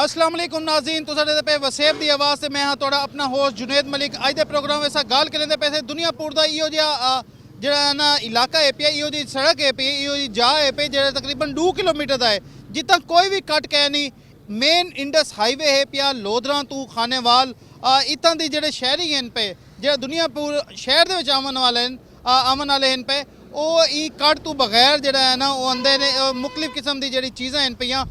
अस्सलाम वालेकुम नाज़रीन, तुसां दे पे वसेब दी आवाज़ से मैं हाँ तुहाड़ा अपना होस्ट जुनेद मलिक। अज दे प्रोग्राम ऐसा गल करें पैसे दुनिया पूर दा इहो जिहा जेह्ड़ा ना इलाका है पे इहो जी सड़क है पे इहो जी जा है पे जेह्ड़ा तकरीबन 2 किलोमीटर दा है, जित्थां कोई भी कट कै नहीं। मेन इंडस हाईवे है पिया लोधरा तू खानेवाल। इत्थां दी जेह्ड़े शहरी हैं पे जेह्ड़ा दुनिया पूर शहर दे विच आवन वाले हैं पे ਉਹ ਇਹ ਕੱਢ ਤੋਂ ਬਗੈਰ ਜਿਹੜਾ ਹੈ ਨਾ ਉਹ ਆਉਂਦੇ ਨੇ। ਮੁxtਲਿਫ ਕਿਸਮ ਦੀ ਜਿਹੜੀ ਚੀਜ਼ਾਂ ਹਨ ਪਈਆਂ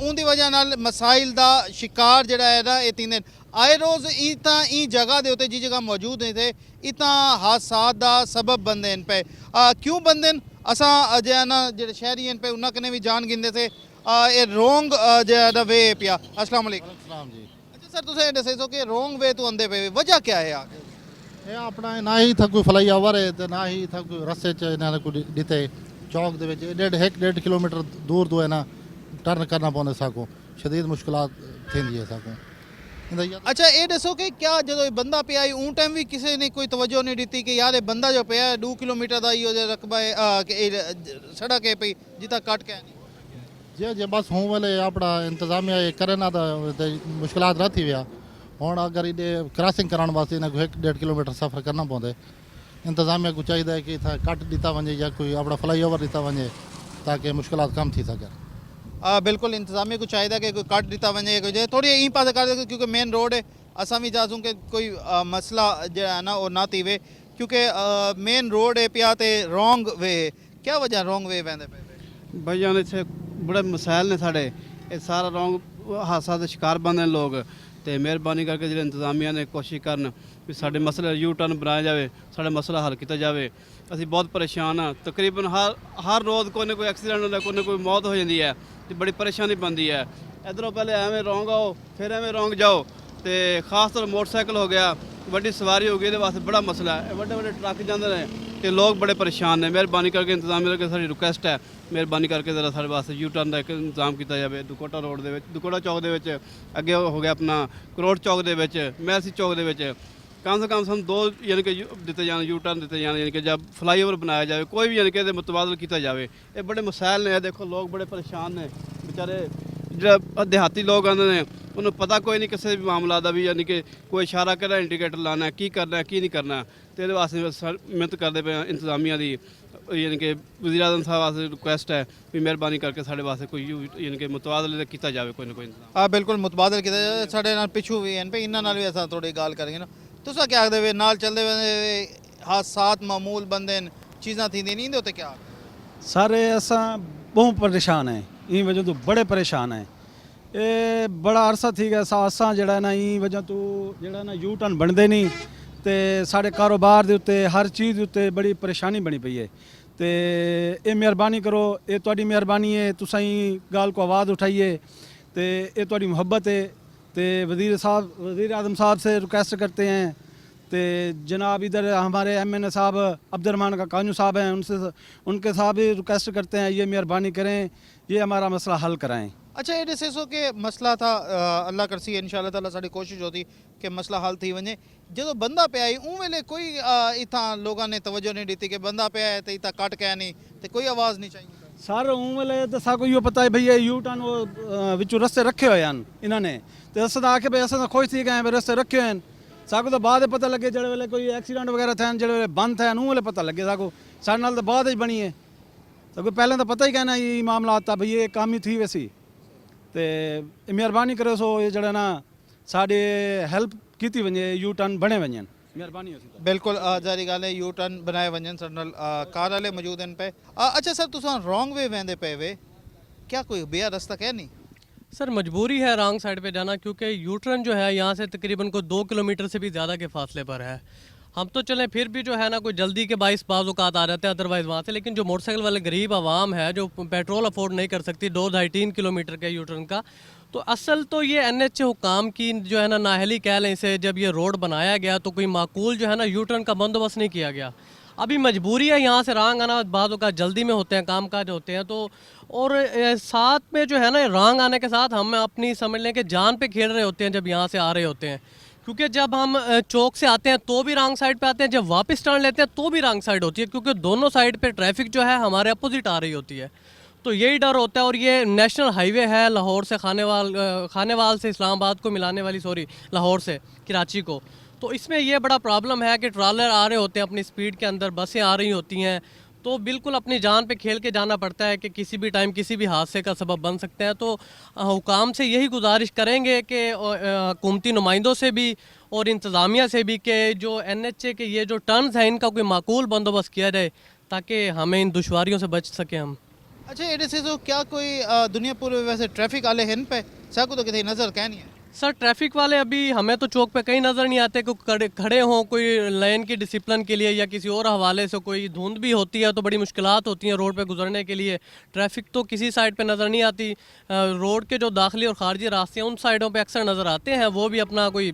ਉਹਦੀ ਵਜ੍ਹਾ ਨਾਲ ਮਸਾਇਲ ਦਾ ਸ਼ਿਕਾਰ ਜਿਹੜਾ ਹੈ ਨਾ ਇਹ ਤੀਂਦੇ ਆਏ ਰੋਜ਼ ਇਹ ਤਾਂ ਇਹ ਜਗ੍ਹਾ ਦੇ ਉੱਤੇ ਜੀ ਜਗ੍ਹਾ ਮੌਜੂਦ ਨੇ ਤੇ ਇਹ ਤਾਂ ਹਾਦਸਾਤ ਦਾ ਸਬਬ ਬੰਦੇ ਹਨ ਪਏ। ਕਿਉਂ ਬੰਦੇ ਨੇ ਅਸਾਂ ਜਿਹੜਾ ਨਾ ਜਿਹੜੇ ਸ਼ਹਿਰੀ ਹਨ ਪਏ ਉਹਨਾਂ ਕਨੇ ਵੀ ਜਾਣ ਗਿੰਦੇ ਸੇ ਇਹ ਰੋਂਗ ਜਿਹੜਾ ਵੇ ਪਿਆ। अस्सलाम वालेकुम। सलाम जी। अच्छा सर तुसें दस्से सो कि रोंग वे तो आंदे पे वजह क्या है आगे? ਇਹ ਆਪਣਾ ਨਾ ਹੀ ਥਾ ਕੋਈ ਫਲਾਈ ਓਵਰ ਹੈ ਤੇ ਨਾ ਹੀ ਥਾ ਕੋਈ ਰਸਤੇ ਚ ਇਹਨਾਂ ਨੇ ਕੋਈ ਦਿੱਤੇ ਚੌਕ ਦੇ ਵਿੱਚ 1.5 ਕਿਲੋਮੀਟਰ ਦੂਰ ਤੋਂ ਹੈ ਨਾ ਟਰਨ ਕਰਨਾ ਪਉਂਦਾ ਸਾਕੋ ਸ਼ਦੀਦ ਮੁਸ਼ਕਲਾਤ ਥੀਂਦੀ ਹੈ ਸਾਕੋ। अच्छा ये दसो कि क्या जो बंदा पिया उन टाइम भी किसी ने कोई तवज्जो नहीं दी कि यार ये बंदा जो पिया 2 किलोमीटर का यो रकबा है सड़क है पई जिता कट के जे जे बस हूँ वाले अपना इंतजामिया करे ना तो मुश्किलात रह थी विया। हूँ अगर इधे क्रॉसिंग कराने वास्ते इन्हें 1.5 किलोमीटर सफ़र करना पौंदे। इंतजामिया को चाहिए कि इतना कट दिता वजे या कोई अपना फ्लाई ओवर दिता वजे ताकि मुश्किलात कम थी सके। बिल्कुल इंतजामिया को चाहिए कि कोई कट दिता वजे थोड़ी यहीं पास कर दे क्योंकि मेन रोड है। असा भी चाहूँ कि कोई मसला जो है ना वो ना थीवे क्योंकि मेन रोड है पिया तो रोंग वे। क्या वजह रोंग वे वेंदे पे भाई जान इतने बड़े मसाइल ने साढ़े ये सारा रोंग हादसा के शिकार बनते हैं लोग। तो मेहरबानी करके जो इंतजामिया ने कोशिश करन भी साढ़े मसले यू टर्न बनाया जाए साढ़े मसला हल किया जाए। असी बहुत परेशान हाँ तकरीबन हर रोज़ कोई ना कोई एक्सीडेंट होता कोई ना कोई मौत हो जाती है तो बड़ी परेशानी बनती है। इधरों पहले एवें रोंग आओ फिर एवें रोंग जाओ तो खास तौर मोटरसाइकिल हो गया बड़ी सवारी हो गई वास्ते बड़ा मसला है। बड़े बड़े ट्रक जाते हैं तो लोग बड़े परेशान हैं। मेहरबानी करके इंतजामिया करके साड़ी रिक्वेस्ट है मेहरबानी करके जरा साढ़े वास्ते यू टर्न का एक इंतजाम किया जाए। दुकोटा रोड के दुकोटा चौक के अगे हो गया अपना करोड़ चौक के मैसी चौक के कम से कम 2 यानी कि दिते जाने यू टर्न दिते जाने यानी कि जब फ्लाई ओवर बनाया जाए कोई भी यानी कि मुतबादल किया जाए। ये बड़े मसाइल ने देखो लोग बड़े परेशान ने बेचारे जो देहाती लोग आते हैं उन्हें पता कोई नहीं किसी भी मामला का भी यानी कि कोई इशारा करना इंडिकेटर लाना है की करना है की नहीं करना। तो ये वास्ते मेहनत करते पे इंतजामिया की यानी कि वज़ीर आज़म साहब वास्ते रिक्वेस्ट है भी मेहरबानी करके साढ़े वास्ते कोई यानी कि मुतबादल किया जाए कोई ना कोई। बिल्कुल मुतबादल किया जाए। साढ़े नाल पिछू भी हैं पे इन्हां नाल भी असां थोड़ी गल करेंगे ना तुसां क्या आखदे वे नाल चलदे वे हादसात मामूल बंदे चीज़ां थींदी नहीं इंदे उत्ते क्या सारे असां बहुत परेशान हैं इन वजह तो बड़े परेशान हैं। ये बड़ा अरसा थी गया असां जड़ा ना इन वजह तो जड़ा ना यू टर्न बनते नहीं तो साढ़े कारोबार के उत्ते हर चीज़ के उत्ते बड़ी परेशानी बनी पई है। तो ये मेहरबानी करो ये तुहाडी मेहरबानी है तुसां गाल को आवाज़ उठाइए तो ये तुहाडी मुहब्बत है। तो वज़ीर आज़म साहब से रिक्वेस्ट करते हैं तो जनाब इधर हमारे MNA साहब अब्दुर्रहमान का कानू साहब हैं उनके साहब भी रिक्वेस्ट करते हैं ये मेहरबानी करें ये हमारा मसला हल कराएं। अच्छा ये जैसे सो कि मसला था अल्लाह करसी इंशाल्लाह ताला साड़ी कोशिश होती कि मसला हल थी वजे जो बंदा पे आई उन वेले कोई इतना लोगों ने तवज्जो नहीं दी कि बंदा पे आए तो इतना कट के नहीं तो कोई आवाज़ नहीं चाहिए सर उन वेले तो साको यो पता है भैया यू टर्न वो विचों रस्ते रखे हुए हैं इन्होंने तो अस आके भाई अस खुश थी गए रस्ते रखे हुए हैं साको तो बाद पता लगे जड़े वेले कोई एक्सीडेंट वगैरह थे जड़े वेले बंद थे उन वेले पता लगे साको साढ़े नाल तो बाद ही बनी है तो पहले तो पता ही कहना ये मामला आता भई ये काम ही थी वैसी। तो मेहरबानी करो सो ये जड़ा ना साढ़े हेल्प की वजे यू टर्न बने वजन मेहरबानी हो। बिल्कुल जारी गल है यू टर्न बनाए वजन साढ़े नाल कार वाले मौजूद हैं पे। अच्छा सर तुसां रोंग वे वेंदे पे वे क्या कोई बेया रास्ता है नहीं? सर मजबूरी है रॉन्ग साइड पे जाना क्योंकि यू टर्न जो है यहाँ से तकरीबन को 2 किलोमीटर से भी ज़्यादा के फासले पर है। हम तो चलें फिर भी जो है ना कोई जल्दी के बाइस बाज़ आ जाते हैं अदरवाइज़ वहाँ से लेकिन जो मोटरसाइकिल वाले गरीब आवाम है जो पेट्रोल अफोर्ड नहीं कर सकती 2-2.5-3 किलोमीटर के यू टर्न का तो असल तो ये NH हुकाम की जो है ना नाहली कह लें इसे जब ये रोड बनाया गया तो कोई माकूल जो है ना यू टर्न का बंदोबस्त नहीं किया गया। अभी मजबूरी है यहाँ से रॉन्ग आना बाज़ों का जल्दी में होते हैं काम काज होते हैं तो और साथ में जो है ना रॉन्ग आने के साथ हम अपनी समझ लें कि जान पे खेल रहे होते हैं जब यहाँ से आ रहे होते हैं क्योंकि जब हम चौक से आते हैं तो भी रॉन्ग साइड पे आते हैं जब वापस टर्न लेते हैं तो भी रॉन्ग साइड होती है क्योंकि दोनों साइड पे ट्रैफिक जो है हमारे अपोजिट आ रही होती है। तो तो यही डर होता है। और ये नेशनल हाईवे है लाहौर से खानेवाल से इस्लामाबाद को मिलाने वाली, सॉरी लाहौर से कराची को। तो इसमें ये बड़ा प्रॉब्लम है कि ट्रॉलर आ रहे होते हैं अपनी स्पीड के अंदर, बसें आ रही होती हैं, तो बिल्कुल अपनी जान पे खेल के जाना पड़ता है कि किसी भी टाइम किसी भी हादसे का सबब बन सकते हैं। तो हुकाम से यही गुजारिश करेंगे कि हुकूमती नुमाइंदों से भी और इंतज़ामिया से भी कि जो NHA के ये जो टर्न्स हैं इनका कोई माकूल बंदोबस्त किया जाए ताकि हमें इन दुश्वारियों से बच सकें हम। अच्छा ये से तो क्या कोई दुनिया पूरे वैसे ट्रैफिक वाले हैं पे साकू तो कितनी नज़र क्या नहीं है? सर ट्रैफिक वाले अभी हमें तो चौक पे कहीं नज़र नहीं आते, कोई खड़े हों कोई लाइन की डिसिप्लिन के लिए या किसी और हवाले से, कोई धुंध भी होती है तो बड़ी मुश्किलात होती हैं रोड पे गुजरने के लिए। ट्रैफिक तो किसी साइड पे नज़र नहीं आती। रोड के जो दाखिली और ख़ारजी रास्ते हैं उन साइडों पे अक्सर नज़र आते हैं, वो भी अपना कोई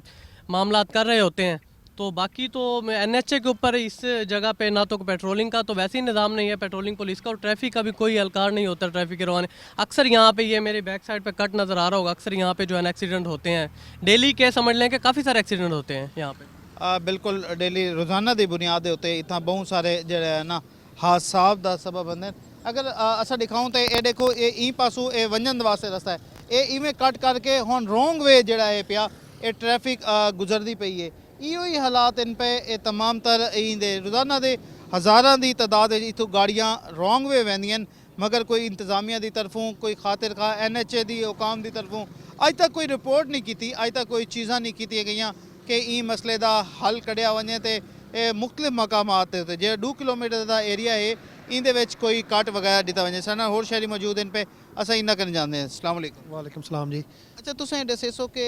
मामलात कर रहे होते हैं। तो बाकी तो NHA के ऊपर इस जगह पे ना तो पेट्रोलिंग का तो वैसे ही निज़ाम नहीं है, पेट्रोलिंग पुलिस का, और ट्रैफिक का भी कोई एहलकार नहीं होता ट्रैफिक के रवाने। अक्सर यहाँ पे ये मेरे बैक साइड पे कट नज़र आ रहा होगा, अक्सर यहाँ पे जो है एक्सीडेंट होते हैं डेली के, समझ लें कि काफ़ी सारे एक्सीडेंट होते हैं यहाँ पे। बिल्कुल डेली रोज़ाना की बुनियाद उत्ते इतना बहुत सारे जो है ना हादसा का सबब बनते हैं। अगर असा दिखाऊँ तो ये देखो ये ई पासों ये वंजन वास्ते रस्ता है, ये इवें कट करके हुण रोंग वे जड़ा है पिया ये ट्रैफिक गुजरती पई है। इो ही हालात इन पे ये तमाम तर इंदे रोज़ाना दे हज़ारां की तादाद इतों गाड़ियाँ रोंग वे वैंदियां, मगर कोई इंतजामिया की तरफों कोई खातिर खा NHA की हुकाम की तरफों अज तक कोई रिपोर्ट नहीं की, अज तक कोई चीज़ा नहीं की गई कि ई मसले का हल कढ़िया वजे तो मुख्तलिफ मकामात ते जो 2 किलोमीटर का एरिया है इंदे विच कोई कट वगैरह दिता वजे। साडे नाल होर शहरी मौजूद इन पे असां इन्ना करन जांदे हैं। अस्सलाम वालेकुम। वालेकुम सलाम जी। अच्छा तुसें दसो कि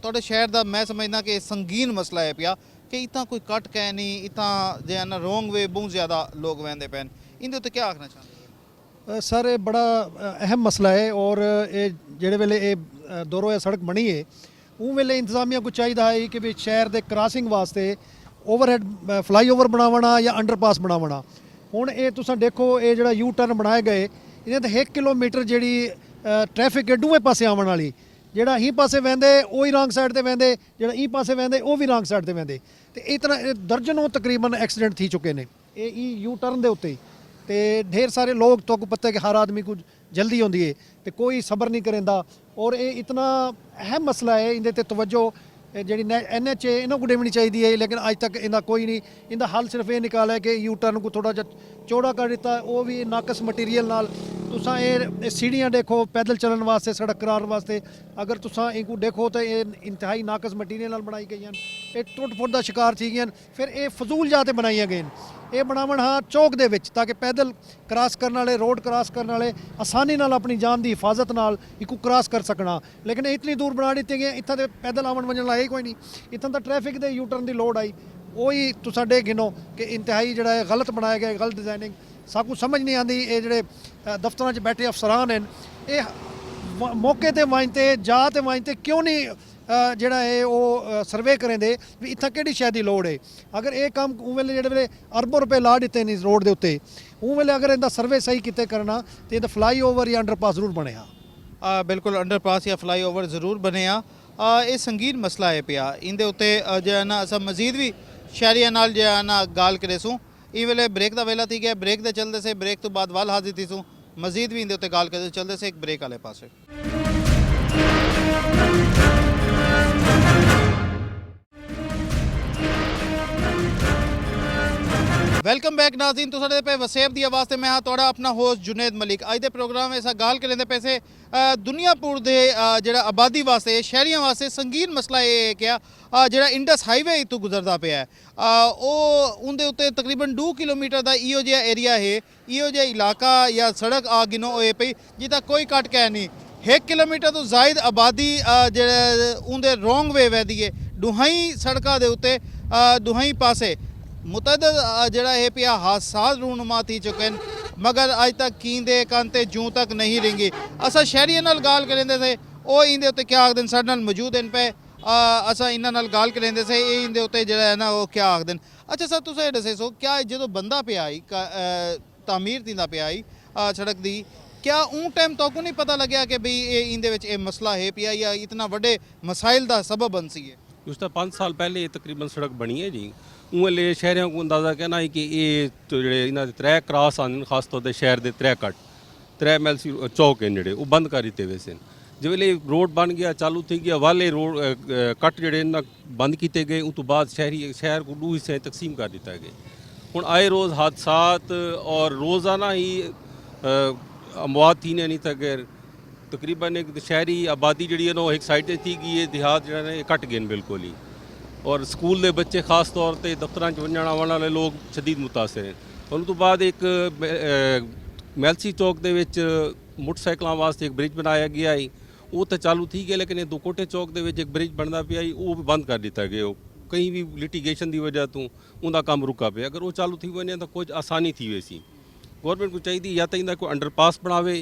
तुहाडे शहर का मैं समझना कि संगीन मसला है पिया कि इतना कोई कट कै नहीं, इतना जो है ना रोंग वे बहुत ज़्यादा लोग वहदे पैन, इंदे उत्ते क्या आखना चाहते? सर ये बड़ा अहम मसला है और ये जेड़े वेले ये दोरो या सड़क बनी है उन वेले इंतजामिया को चाहिए है कि भी शहर के क्रॉसिंग वास्ते ओवरहेड फ्लाईओवर बनावना या अंडरपास बनावना। हुण ये तुसां देखो ये जड़ा यू टर्न बनाए गए इन्हें तो 1 किलोमीटर जी ट्रैफिक है दोवें पासे आवन वाली, ਜਿਹੜਾ ਹੀ ਪਾਸੇ ਵਹਿੰਦੇ ਉਹ ਹੀ ਰੌਂਗ ਸਾਈਡ ਤੇ ਵਹਿੰਦੇ, ਜਿਹੜਾ ਹੀ ਪਾਸੇ ਵਹਿੰਦੇ ਉਹ ਵੀ ਰੌਂਗ ਸਾਈਡ ਤੇ ਵਹਿੰਦੇ, ਤੇ ਇਸ ਤਰ੍ਹਾਂ ਦਰਜਨੋਂ ਤਕਰੀਬਨ ਐਕਸੀਡੈਂਟ ਥੀ ਚੁੱਕੇ ਨੇ ਇਹ ਯੂ ਟਰਨ ਦੇ ਉੱਤੇ। ਤੇ ਢੇਰ ਸਾਰੇ ਲੋਕ ਤੋਂ ਪਤਾ ਕਿ ਹਰ ਆਦਮੀ को जल्दी होती है तो कोई सब्र नहीं करेंदा और ये इतना अहम मसला है, इनके ते तवज्जो जी NHA इन्हों को देनी चाहिए है, लेकिन अज तक इनका कोई नहीं। इनका हल सिर्फ ये निकाला है कि यू टर्न को थोड़ा जहा चौड़ा कर दिता, वो भी नाकस मटीरियल नाल। तुसां ये सीढ़ियाँ देखो पैदल चलने वास्ते सड़क कराने वास्ते, अगर तुसां इनको देखो तो ये इंतहाई नाकस मटीरियल नाल बनाई गई हैं, ये टुट फुट का शिकार थी गई। फिर ये फजूल जाते बनाई गई ये बनावन हाँ चौक दे विच, ताकि पैदल क्रॉस करने वाले रोड क्रॉस करने वाले आसानी नाल अपनी जान की हिफाजत नाल इको क्रॉस कर सकना। लेकिन इतनी दूर बना दी गई, इतना तो पैदल आवन वजन लाए कोई नहीं, इतना तो ट्रैफिक के यू टर्न की लोड़ आई वही तुसां देख गिनो कि इंतहाई जड़ा है गलत बनाया गया, गलत डिजाइनिंग सब कुछ समझ नहीं आती। ये जड़े दफ्तर बैठे अफसरान हैं ये मौके ते वांजते जा ते वांजते क्यों नहीं ਜਿਹੜਾ है वो सर्वे करें दे भी इतना किहड़ी शै दी लोड़ है। अगर ये काम उस वेले जेह्ड़े वेले अरबों रुपए ला दिते नहीं रोड के उत्ते, उस वेले अगर इनका सर्वे सही किते करना तो इनका फ्लाई ओवर या अंडरपास जरूर बने। बिल्कुल अंडरपास या फ्लाई ओवर जरूर बने। ये संगीन मसला है पिया, इंदे उत्ते जो है ना अस मजीद भी शहरिया नाल जो है ना गाल करे सूँ। ई वेले ब्रेक का वेला थी गया, ब्रेक दे चलते से ब्रेक तो बाद वाल हाजिर थी सूँ, मजीद भी इंदे उत्ते गाल करे चलते से एक ब्रेक वाले पासे। वेलकम बैक नाज़रीन, तो साडे पे वसेब दी आवाज़ से मैं हाँ तुहाडा अपना होस्ट जुनेद मलिक। अज दे प्रोग्राम में असां गाल करें पैसे दुनिया पुर दे जेड़ा आबादी वास्ते शहरियों वास्ते संगीन मसला ये है कि जेड़ा इंडस हाईवे इतों गुजरता पिया है उनके उत्ते तकरीबन 2 किलोमीटर का इहो जिहा एरिया है, इहो जिहा इलाका या सड़क आ गिनो होए पई जिता कोई कट कै नहीं। 1 किलोमीटर तो जायद आबादी जेड़ा उनके रोंग वे वहदी है, दुहाई सड़कों के उत्ते दुहाई पासे मुतअद्दिद जड़ा है पिया हादसा रूनुमा थी चुके हैं, मगर अज तक कींदे कंते जूं तक नहीं रिंगी। असा शहरियों नाल गाल करेंदे थे वो इंदे उत्ते क्या आखदे साडे नाल मौजूद हैं पे असा इन्हां नाल गाल करेंदे से ये इंदे उत्ते जड़ा है ना वो क्या आखदे। अच्छा सर तुसें दसो क्या जो बंदा पिया आई तामीर तींदा पिया आई सड़क दी, क्या उन टाइम तो नहीं पता लग्या कि भाई ये इंदे विच ये मसला है पिया या इतना वड्डे मसाइल का सबब बन सी है? उस तो 5 साल पहले ये तकरीबन सड़क बनी है जी। उले शहरों को अंदाज़ा कहना है कि ये तो जो इन्होंने 3 क्रॉस आने खास तौर पर शहर के 3 कट 3 MLC ਚੌਕ ਨੇ ਜਿਹੜੇ ਉਹ ਬੰਦ ਕਰ ਦਿੱਤੇ ਹੋਏ ਸਨ। ਜਿਵੇਂ ਰੋਡ ਬਣ ਗਿਆ ਚਾਲੂ થઈ ਗਿਆ ਵਾਲੇ ਰੋਡ ਕੱਟ ਜਿਹੜੇ ਇਹਨਾਂ ਬੰਦ ਕੀਤੇ ਗਏ ਉਸ ਤੋਂ ਬਾਅਦ ਸ਼ਹਿਰ को 2 ਹਿੱਸੇ ਤਕਸੀਮ ਕਰ ਦਿੱਤਾ ਗਿਆ। ਹੁਣ ਆਏ ਰੋਜ਼ ਹਾਦਸਾਤ और रोज़ाना ही अमवात थी नहीं तक तकरीबन एक शहरी आबादी जी है एक साइड थी कि ये देहात जो है घट गए बिल्कुल ही। और स्कूल के बच्चे खास तौर पर दफ्तर वजन आने वाले लोग शदीद मुतासर हैं। उन तो बाद एक मैलसी चौक के मोटरसाइकिलों वास्ते एक ब्रिज बनाया गया है वो तो चालू थी गया लेकिन दो कोटे चौक के एक ब्रिज बनता पिया वो भी बंद कर दिता गया। कहीं भी लिटीगेशन की वजह तो उनका काम रुका पे अगर वो चालू थी वने तो कुछ आसानी थी वैसी। गौरमेंट को चाहिए या तो इनका कोई अंडरपास बनावे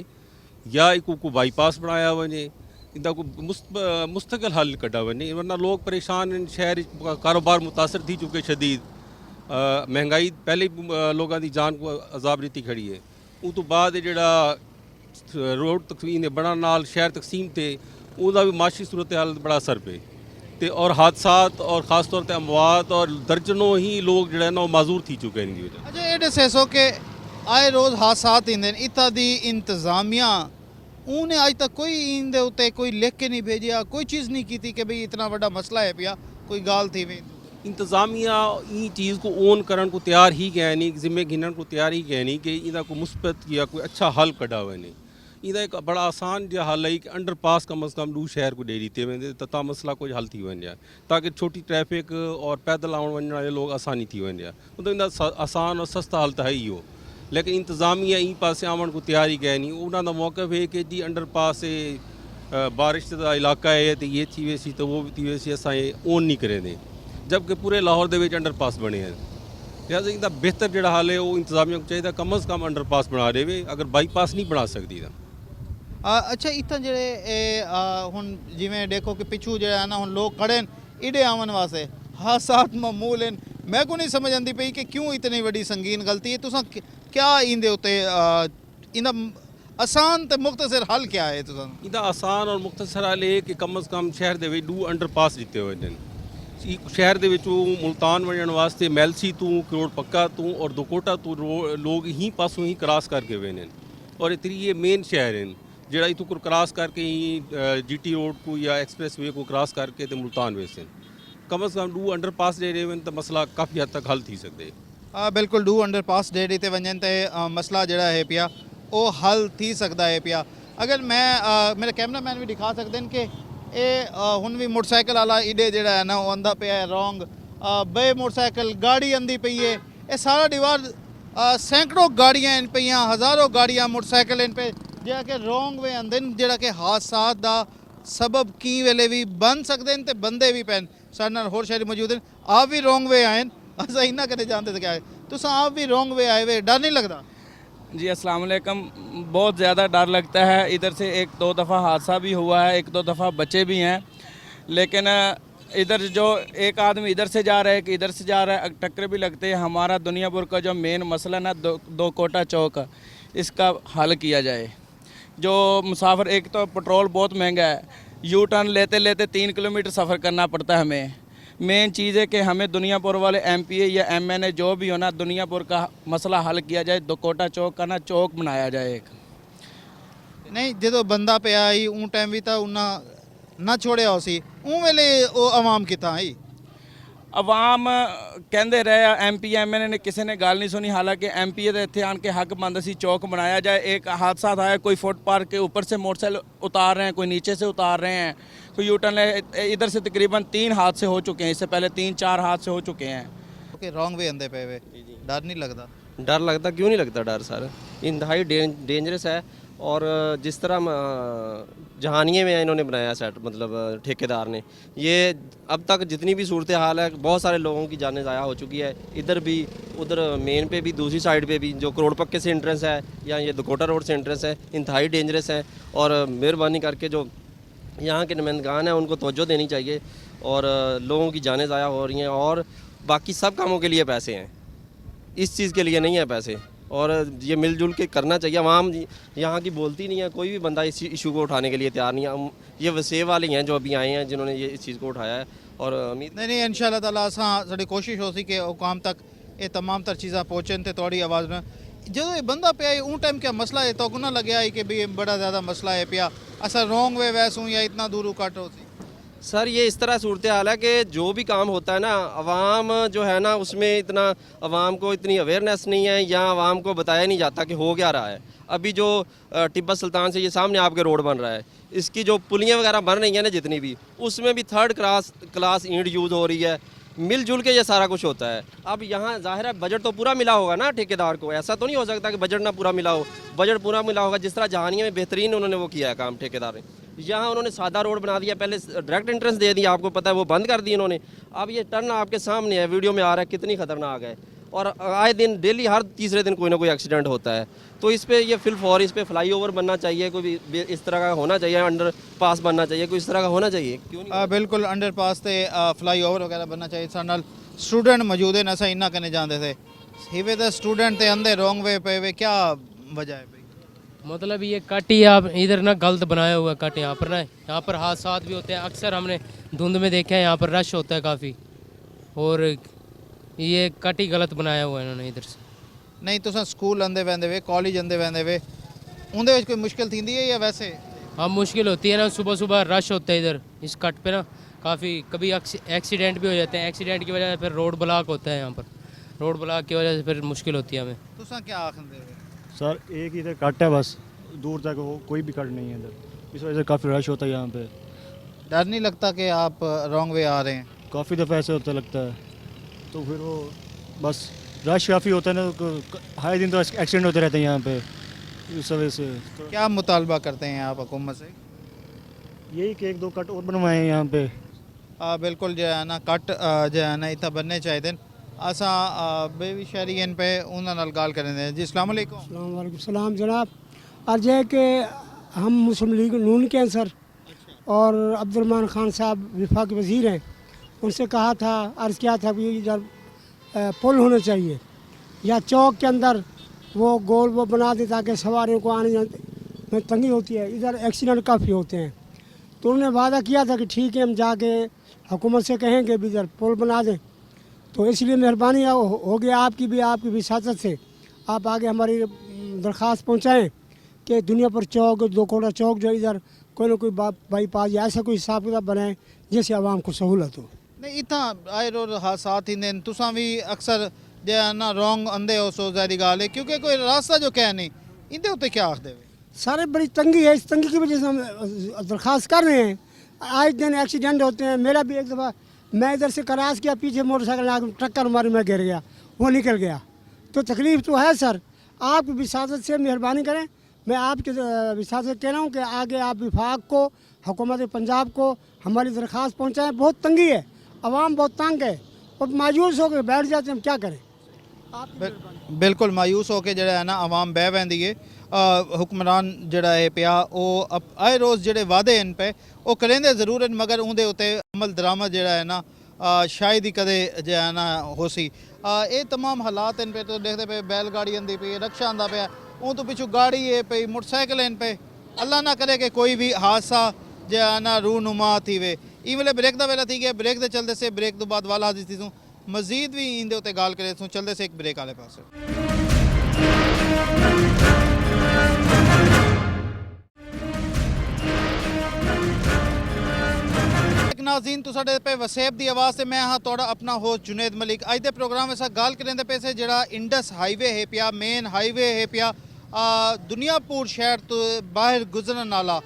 या को बाईपास बनाया वने इनका कोई मुस्तकिल हल कढ़ा वने वरना लोग परेशान हैं। शहर कारोबार मुतासर थी चुके शदीद महंगाई पहले लोगों की जान को अजाब रीति खड़ी है। उस तो बाद जोड़ा रोड तकसीम बड़ा नाल शहर तकसीम थे उसका भी माशी सूरत हाल बड़ा असर पे ते और हादसात और ख़ास तौर पर अमवात और दर्जनों ही लोग जो है ना माजूर थी चुके हैं। अच्छा ये दसो कि आए रोज़ हादसात इंदे इत्ता दी इंतजामिया उन्हें अज तक कोई इंदे उत्ते कोई लिख के नहीं भेजा कोई चीज़ नहीं की थी कि भाई इतना बड़ा मसला है पिया कोई गाल थी भी इंतज़ामिया ई चीज़ को ओन करन को तैयार ही गए नहीं जिम्मे गिनन को तैयार ही गए नहीं कि इनका कोई मुस्बत या कोई अच्छा हल कढ़ा हुआ नहीं। इनका एक बड़ा आसान जो हल है कि अंडरपास कम अज़ कम 2 शहर को दे दीते वेंदे ता मसला कोई हल थी वञे ताकि छोटी ट्रैफिक और पैदल आने वञण वाले लोग आसानी थी वञे मतलब इनका आसान और सस्ता हल तो है ही हो। लेकिन इंतज़ामिया ई पासे आवन को तैयार ही गए नहीं उन्होंने का मौक़िफ़ है कि जी अंडरपास बारिश का इलाका है तो ये थी वैसी तो वो भी थी वैसी असां ओन नहीं करे दें जबकि पूरे लाहौर के अंडरपास बने हैं। लिहाजा इनका बेहतर जो हाल है वो इंतजामिया को चाहिए कम अज़ कम अंडरपास बना देवे अगर बाईपास नहीं बना सकती तो। अच्छा इतना जेड़े हुन जिवें देखो कि पिछू जो है ना हुन लोग खड़े इडे आवन वास्ते हादसात मामूल हैं। मैं को नहीं समझ आती पई कि क्यों इतनी बड़ी संगीन गलती है तुसा क्या इंदे उते इंदा आसान तो मुख्तसर हल क्या है तुसा इंदा आसान और मुख्तसर हल है कि कम अज़ कम शहर के 2 अंडरपास दिते हुए हैं। शहर के मुल्तान वजन वास्ते मैलसी तू करोड़ पक्का तू और दुकोटा तू लोग ही पासों ही क्रॉस करके वेने और इतनी ये मेन शहर हैं जोड़ा इतों को क्रॉस करके ही GT रोड को या एक्सप्रेस वे को क्रॉस करके तो मुल्तान वेसन कम अज़ कम 2 अंडरपास दे रहे तो मसला काफ़ी हद तक हल थी सकते। बिल्कुल 2 अंडरपास दे दी वजन तो मसला जोड़ा है पिया वो हल थी सकता है पिया। अगर मैं मेरे कैमरा मैन भी दिखा सकते हैं कि हुन भी मोटरसाइकिल वाला इडे जोड़ा है ना वो आंदा पे है रॉन्ग बे मोटरसाइकिल गाड़ी आंदी पई है ये सारा दीवार सैकड़ों गाड़ियाँ इन पे हज़ारों गाड़ियाँ मोटरसाइकिल इन पे ਜਿਹੜਾ ਕਿ ਰੋਂਗ ਵੇ ਆਂਦੇ ਨੇ ਜਿਹੜਾ ਕਿ ਹਾਦਸਾਤ ਦਾ ਸਬਬ ਕੀ ਵੇਲੇ ਵੀ ਬਣ ਸਕਦੇ ਨੇ ਤੇ ਬੰਦੇ ਵੀ ਪੈਣ। ਸਾਡੇ ਨਾਲ ਹੋਰ ਸ਼ਹਿਰੀ ਮੌਜੂਦ ਨੇ ਆਪ ਵੀ ਰੋਂਗ ਵੇ ਆਏ ਅਸਾਂ ਇੰਨਾ ਕਦੇ ਜਾਣਦੇ ਤਾਂ ਕਿਆ ਹੈ ਤੁਸੀਂ ਆਪ ਵੀ ਰੋਂग वे आए वे डर नहीं लगता? जी अस्सलाम वालेकुम। बहुत ज़्यादा डर लगता है। इधर से 1-2 दफ़ा हादसा भी हुआ है 1-2 दफ़ा बचे भी हैं लेकिन इधर जो एक आदमी इधर से जा रहा है कि इधर से जा रहा है टक्कर भी लगते हैं। हमारा दुनियापुर का जो मेन मसला ना दो कोटा चौक इसका हल किया जाए। जो मुसाफिर एक तो पेट्रोल बहुत महंगा है यू टर्न लेते लेते 3 किलोमीटर सफ़र करना पड़ता है हमें। मेन चीज़ है कि हमें दुनियापुर वाले MPA या MNA जो भी हो ना दुनियापुर का मसला हल किया जाए। दुकोटा चौक का ना चौक बनाया जाए एक। नहीं जो बंदा पे आई ऊँ टाइम भी था उन्ना ना छोड़िया उसी ऊँ वेले वो आवाम कितना आई आवाम कहते रहे MPA MNA ने किसी ने गल नहीं सुनी। हालांकि MPA के इतने आन के हक बंद सी चौक बनाया जाए। एक हादसा था कोई फुटपाथ के ऊपर से मोटरसाइकिल उतार रहे हैं कोई नीचे से उतार रहे हैं कोई यूटर्न इधर से तकरीबन 3 हादसे हो चुके हैं। इससे पहले 3-4 हादसे हो चुके हैं। ओके रॉन्ग वे आंदे पे वे डर नहीं लगता? डर लगता क्यों नहीं लगता डर सर इंतहाई डेंजरस है। और जिस तरह जहानिए में इन्होंने बनाया सेट मतलब ठेकेदार ने ये अब तक जितनी भी सूरत हाल है बहुत सारे लोगों की जानें ज़ाया हो चुकी है। इधर भी उधर मेन पे भी दूसरी साइड पे भी जो करोड़ पक्के से एंट्रेंस है या ये दुकोटा रोड से एंट्रेंस है इंतहाई डेंजरस है। और मेहरबानी करके जो यहाँ के नुमाइंदगान हैं उनको तवज्जो देनी चाहिए और लोगों की जानें ज़ाया हो रही हैं और बाकी सब कामों के लिए पैसे हैं इस चीज़ के लिए नहीं है पैसे। और ये मिलजुल के करना चाहिए। आवाम यहाँ की बोलती नहीं है कोई भी बंदा इस इशू को उठाने के लिए तैयार नहीं है। ये वसेब वाले हैं जो अभी आए हैं जिन्होंने ये इस चीज़ को उठाया है और उम्मीद नहीं इंशाअल्लाह ताला असां साडी कोशिश हो सी कि हुकाम तक ये तमाम तर चीज़ां पहुँचन तो थोड़ी आवाज़ में ਜਦੋਂ ਇਹ ਬੰਦਾ ਪਿਆ ਉਹ ਟਾਈਮ क्या मसला है तो ना लगे है कि भाई बड़ा ज़्यादा मसला है पिया असा रॉन्ग वे वैसू या इतना दूर कट हो सी सर ये इस तरह सूरत हाल है कि जो भी काम होता है ना अवाम जो है ना उसमें इतना अवाम को इतनी अवेयरनेस नहीं है या अवाम को बताया नहीं जाता कि हो क्या रहा है। अभी जो टिब्बा सुल्तान से ये सामने आपके रोड बन रहा है, इसकी जो पुलियाँ वगैरह बन रही हैं ना जितनी भी, उसमें भी थर्ड क्लास ईंट यूज़ हो रही है। मिलजुल के ये सारा कुछ होता है। अब यहाँ ज़ाहिर है बजट तो पूरा मिला होगा ना ठेकेदार को, ऐसा तो नहीं हो सकता कि बजट ना पूरा मिला हो। बजट पूरा मिला होगा, जिस तरह जहानिया में बेहतरीन उन्होंने वो किया है काम ठेकेदार ने। यहाँ उन्होंने सादा रोड बना दिया, पहले डायरेक्ट एंट्रेंस दे दिया, आपको पता है वो बंद कर दी इन्होंने। अब ये टर्न आपके सामने है, वीडियो में आ रहा है कितनी खतरनाक है। और आए दिन डेली हर तीसरे दिन कोई ना कोई एक्सीडेंट होता है। तो इस पे ये फिलफौर इस पे फ्लाईओवर बनना चाहिए, कोई भी इस तरह का होना चाहिए, अंडर पास बनना चाहिए, कोई इस तरह का होना चाहिए। क्यों नहीं बिल्कुल अंडर पास से फ्लाई ओवर वगैरह बनना चाहिए। साढ़े नाल स्टूडेंट मौजूद है असा इन्ना करने जाते थे हिवे तो स्टूडेंट थे अंधे रॉन्ग वे पे वे क्या वजह है भाई? मतलब ये कट ही आप इधर ना गलत बनाया हुआ है कट यहाँ पर ना, यहाँ पर हादसा भी होते हैं अक्सर, हमने धुंध में देखा है यहाँ पर रश होता है काफ़ी, और ये कट ही गलत बनाया हुआ है इन्होंने इधर से। नहीं तुसा स्कूल आंदे वैंदे वे कॉलेज आंदे वैंदे वे उनदे विच कोई मुश्किल थींदी है या वैसे? हाँ मुश्किल होती है ना, सुबह सुबह रश होता है इधर इस कट पे ना काफ़ी, कभी एक्सीडेंट भी हो जाते हैं, एक्सीडेंट की वजह से फिर रोड ब्लॉक होता है यहाँ पर, रोड ब्लॉक की वजह से फिर मुश्किल होती है हमें। तुसा क्या आखंदे हो? सर एक इधर कट है बस, दूर तक वो कोई भी कट नहीं है इधर, इस वजह से काफ़ी रश होता है यहाँ पे। डर नहीं लगता कि आप रॉन्ग वे आ रहे हैं? काफ़ी दफ़ा ऐसे होता लगता है, तो फिर वो बस रश काफ़ी होता है ना, हर दिन तो एक्सीडेंट होते रहते हैं यहाँ पे, इस वजह से। तो क्या मुतालबा करते हैं आप हुकूमत से? यही कि एक दो कट और बनवाए हैं यहाँ पे। बिल्कुल जो है ना कट जो है ना इतना बनने चाहिए। असा बेबी शहरी इन पे उन्होंने नाल गाल करें जी। अस्सलाम वालेकुम। सलाम जनाब, अर्ज है कि हम मुस्लिम लीग नून के हैं सर, और अब्दुलरहमान खान साहब विफाक वज़ीर हैं, उनसे कहा था, अर्ज़ किया था कि इधर पुल होना चाहिए या चौक के अंदर वो गोल वो बना दे ताकि सवारियों को आने जाने में तंगी होती है, इधर एक्सीडेंट काफ़ी होते हैं। तो उन्होंने वादा किया था कि ठीक है हम जाके हुकूमत से कहेंगे भी इधर पुल बना दें। तो इसलिए मेहरबानी हो गया आपकी भी विसासत से आप आगे हमारी दरख्वास्त पहुँचाएँ कि दुनिया पर चौक, दो कोड़ा चौक जो इधर कोई ना कोई बाईपास या ऐसा कोई हिसाब किताब बनाए जिससे आवाम को सहूलत हो। नहीं इतना आए रोज हादसात ही तुसा भी अक्सर जो है ना रॉन्ग अंधे हो सो ज़ाहिर गाल है, क्योंकि कोई रास्ता जो क्या नहीं इंदे उत्ते क्या आख दे? सारे बड़ी तंगी है, इस तंगी की वजह से हम दरख्वास्त कर रहे हैं। आज दिन एक्सीडेंट होते हैं, मेरा भी एक दफ़ा मैं इधर से क्रॉस किया, पीछे मोटरसाइकिल आकर टक्कर मारी, मैं गिर गया, वो निकल गया। तो तकलीफ़ तो है सर, आप विसासत से मेहरबानी करें, मैं आपके विसासत कह रहा हूँ कि आगे आप विभाग को, हुकूमत पंजाब को हमारी दरख्वास्त पहुँचाएँ। बहुत तंगी है, आवाम बहुत तंग है और मायूस होकर बैठ जाते हैं, हम क्या करें? बिल्कुल मायूस होकर जड़ा है ना आवाम बह पैंदी है। हुक्मरान जड़ा है पिया वो आए रोज़ जड़े वादे इन पे वो करेंदे ज़रूर हैं, मगर उनके उत्ते अमल दरामद जड़ा है ना शायद ही कदे जो है ना हो सी। ये तमाम हालात इन पे तो देखते पे बैलगाड़ी आंदी पई, रक्षा आंदा पे, उन तो पिछू गाड़ी है पई, मोटरसाइकिल इन पे। अल्लाह ना करे कि कोई भी हादसा जो है ना रूनुमा थी वे। ई वेले ब्रेक का वेला थी गया, ब्रेक के चलते से ब्रेक तो बाद वाला हादसी थी मजीद भी इंदे उत्ते गाल करे चलते से एक ब्रेक वाले पास। नाज़रीन तो साडे पे वसेब दी आवाज़ से मैं हाँ तोड़ा अपना होस्ट जुनेद मलिक। अज दे प्रोग्राम में गाल करेंदे पे से जड़ा इंडस हाईवे है पिया, मेन हाईवे है पिया दुनियापुर शहर तो बाहर गुजरन वाला,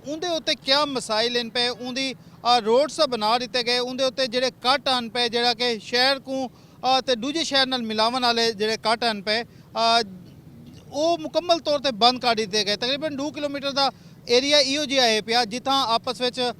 उनके उत्ते क्या मसाइल इन पे, उनकी रोड सा बना दिते गए, उनके उत्ते जेड़े कट आन पे जड़ा कि शहर को ते दूजे शहर नाल मिलावन वाले जेड़े कट आन पे वो मुकम्मल तौर पर बंद कर दिते गए। तकरीबन 2 किलोमीटर का एरिया इहो जिहा है पिया जिथा आपस में जो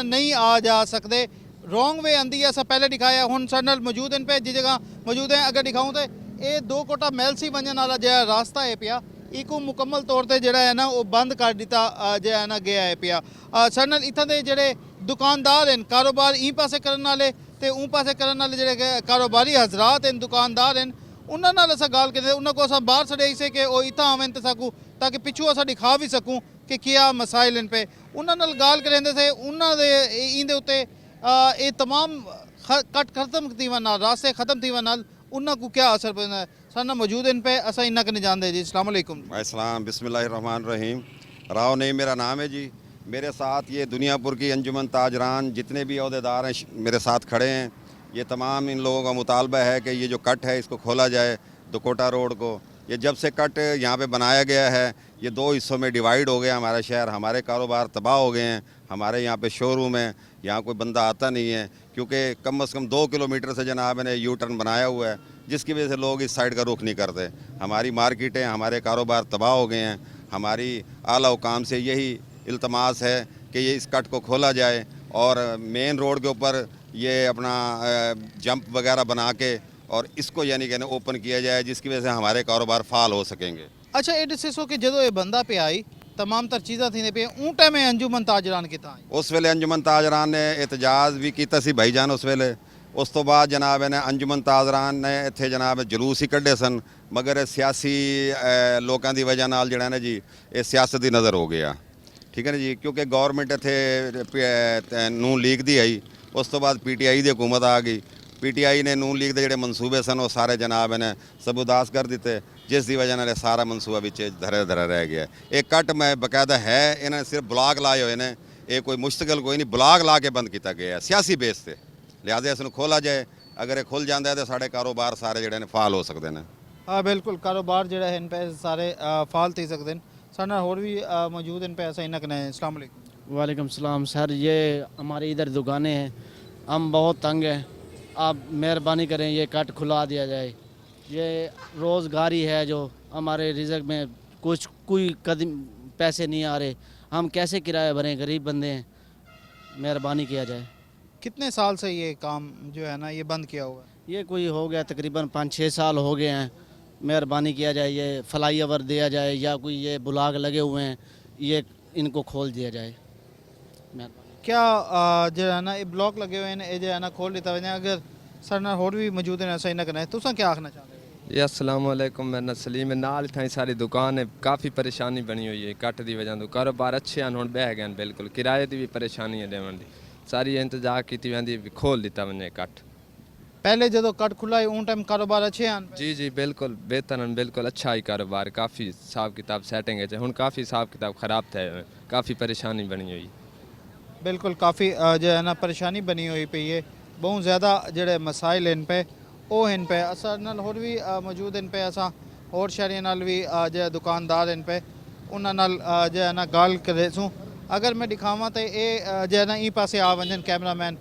नहीं आ जा सकते। रॉन्ग वे आंदी है, असा पहले दिखाया, हुण साडे नाल मौजूद इन पे जिस जगह मौजूद है। अगर दिखाऊँ तो ये 2 कोटा मैलसी वजन वाला जो रास्ता है पिया इको मुकम्मल तौर पर जड़ा है ना वो बंद कर दिता जो है ना गया है पिया। साडे नाल इत्थां दे जेड़े दुकानदार हैं, कारोबार ई पासे करन वाले ते ऊं पासे करन वाले जेड़े कारोबारी हजरात हैं, दुकानदार हैं, उन्हां नाल असां गाल करदे, उन्हां को असां बाहर छड़े से कि वो इत्थां आवन ते सकूं ताकि पिछू असां दिखा भी सकूं कि क्या मसाइल इन पे। उन्हां नाल गाल करेंदे से उन्हां दे इंदे उत्ते ये तमाम कट खत्म थी वन, रास्ते खत्म थी वन, उन्होंने को क्या असर पैदा है सारे नाल मौजूद इन पे असा इन्ना कने जानते जी। अस्सलाम वालेकुम। अस्सलाम बिस्मिल्लाहिर्रहमानिर्रहीम। राव नईम मेरा नाम है जी। मेरे साथ ये दुनियापुर की अंजुमन ताजरान जितने भी अहदेदार हैं मेरे साथ खड़े हैं। ये तमाम इन लोगों का मुतालबा है कि ये जो कट है इसको खोला जाए दुकोटा रोड को। ये जब से कट यहाँ पे बनाया गया है ये दो हिस्सों में डिवाइड हो गया हमारा शहर। हमारे कारोबार तबाह हो गए हैं। हमारे यहाँ पे शोरूम है, यहाँ कोई बंदा आता नहीं है क्योंकि कम से कम 2 किलोमीटर से जनाब ने यू टर्न बनाया हुआ है जिसकी वजह से लोग इस साइड का रुख नहीं करते। हमारी मार्केटें हमारे कारोबार तबाह हो गए हैं। हमारी आला हुकाम से यही इल्तमास है कि ये इस कट को खोला जाए और मेन रोड के ऊपर ये अपना जंप वगैरह बना के और इसको यानी कि ओपन किया जाए जिसकी वजह से हमारे कारोबार फाल हो सकेंगे। अच्छा ये दसो कि जो ये बंदा पे आई तमाम तर चीज़ा थी पे ऊँ टाइम अंजुमन ताजरान किता उस वेले अंजुमन ताजरान ने एहतजाज भी किया सी भाईजान उस वेले। उस तो बाद जनाब ने अंजुमन ताजरान ने इत्थे जनाब जुलूस ही कढ़े सन मगर सियासी लोगों की वजह नाल जिहड़ा ना जी ये सियासत की नज़र हो गया। ठीक है ना जी क्योंकि गौरमेंट इत्थे नून लीग दी आई उस तो बाद PTI की हुकूमत आ गई। PTI ने नून लीग के जोड़े मनसूबे सन वो सारे जनाब ने सबुदास कर दिते जिस की वजह नाल सारा मनसूबा बिच धरे धरा रह गया। एक कट मैं बकायदा है इन्होंने सिर्फ ब्लॉक लाए हुए ने ये कोई मुश्तकिल कोई नहीं ब्लॉक ला के बंद किया गया है सियासी बेस से। लिहाजा इसनूं खोला जाए अगर ये खुल जाता है तो साढ़े कारोबार सारे जोड़े ने फाल हो सकते हैं। हाँ बिल्कुल कारोबार जो है इन पे सारे फाल थी सकते हैं। सारे नाल होर भी मौजूद इन पे ऐसा इन्ना कने। अस्सलाम वालेकुम। वालेकुम सलाम सर। ये हमारी इधर दुकानें हैं हम बहुत तंग हैं। आप मेहरबानी करें ये कट खुला दिया जाए। ये रोज़गारी है जो हमारे रिज़्क में कुछ कोई कदम पैसे नहीं आ रहे हम कैसे किराया भरें गरीब बंदे हैं। मेहरबानी किया जाए। कितने साल से ये काम जो है ना ये बंद किया हुआ है? ये कोई हो गया तकरीबन 5-6 साल हो गए हैं। मेहरबानी किया जाए ये फ्लाई ओवर दिया जाए या कोई ये ब्लॉक लगे हुए हैं ये इनको खोल दिया जाए। क्या जो है ना ये ब्लॉक लगे हुए हैं ये जो है ना खोल देता वजह अगर सारे नाल होर भी मौजूद हैं ऐसा इन्ना कने तुसां क्या आखना चाहते हो? जी अस्सलाम वालेकुम। मैं सलीम नाल इत्थां सारी दुकान है काफ़ी परेशानी बनी हुई है कट की वजह तो कारोबार अच्छे हैं हुण बह गए बिल्कुल किराए की भी परेशानी है देवन की सारी इंतजार की वेंदी खोल दिता वने कट। पहले जो कट खुला है उन टाइम कारोबार अच्छे हैं? जी जी बिल्कुल बेहतर हैं बिल्कुल अच्छा ही कारोबार काफ़ी हिसाब किताब सैटिंग है हुण काफ़ी हिसाब किताब ख़राब थे काफ़ी परेशानी बनी हुई। बिल्कुल काफ़ी जो है ना परेशानी बनी हुई पई है बहुत ज़्यादा जोड़े मसाइल इन पे वो इन पे असा नाल होर भी मौजूद इन पे असा होर शहरियों नाल भी जो दुकानदार इन पे उन्हां नाल जो है ना गाल करे सूँ। अगर मैं दिखावा तो ये जो है ना ई पासे आ वजन कैमरामैन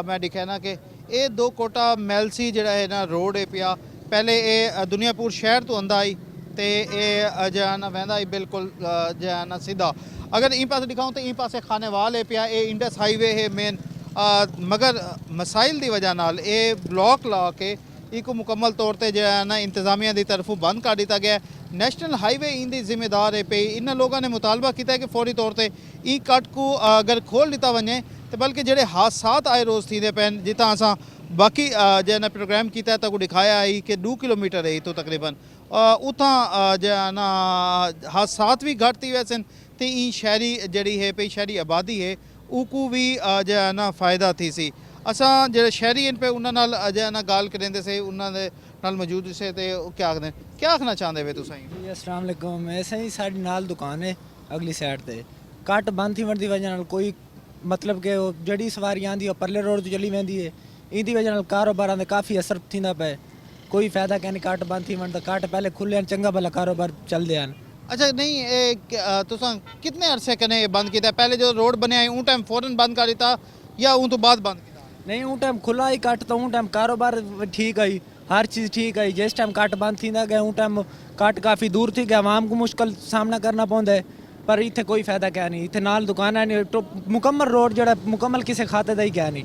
मैं दिखा ना कि ये 2 कोटा मैलसी जो है ना रोड है पिया पहले ये दुनियापुर शहर तो आंदा आई तो ये जो है ना वहदा ही बिल्कुल जो है ना सीधा। अगर ई पासे दिखाऊँ तो ई पासे खानेवाल है पिया ये इंडस हाईवे है मेन मगर मसाइल की वजह नाल ये ब्लॉक ला के एक मुकम्मल तौर पर जो है ना इंतजामिया की तरफों बंद कर दिया गया। नेशनल हाईवे इनकी जिम्मेदार है पे इन लोगों ने मुतालबा किया है कि फौरी तौर पर ई कट को अगर खोल दिता वने तो बल्कि जोड़े हादसात आए रोज़ थी पैन जितना असा बाकी जो है ना प्रोग्राम किया है तो दिखाया है कि 2 किलोमीटर है तो तकरीबन उतना जो है ना हादसात भी घट थी वैसे तो ई शहरी जड़ी है पे शहरी आबादी है उको भी जो है ना फ़ायदा थी सी। असा जो शहरी इन पे उन्होंने जो है ना गाल करेंदे से उन्होंने नाल मौजूद से तो क्या आखना चाहते वे तुसीं? अस्सलाम वालेकुम। ऐसे ही साडी नाल दुकान है अगली साइड ते कट बंद थी दी वजह नाल कोई मतलब कि जड़ी सवारी आंदी परले रोड तो चली वेंदी है इंदी वजह नाल कारोबार काफ़ी असर थींदा पे कोई फायदा क्या नहीं कट बंद थी वन तो कट पहले खुले चंगा भला कारोबार चलते हैं। अच्छा नहीं तुसां कितने अरसे कने बंद किया पहले जो रोड बने उन टाइम फौरन बंद कर दिता या उन तो बाद बंद किया? नहीं उन टाइम खुला ही कट तो उन टाइम कारोबार ठीक आई हर चीज़ ठीक आई जिस टाइम कट बंद थी गया उन टाइम कट काफ़ी दूर थी गया आवाम को मुश्किल सामना करना पौंदा है पर इतने कोई फायदा क्या नहीं इतने नाल दुकान नहीं तो मुकम्मल रोड जो मुकम्मल किसी खाते का ही क्या नहीं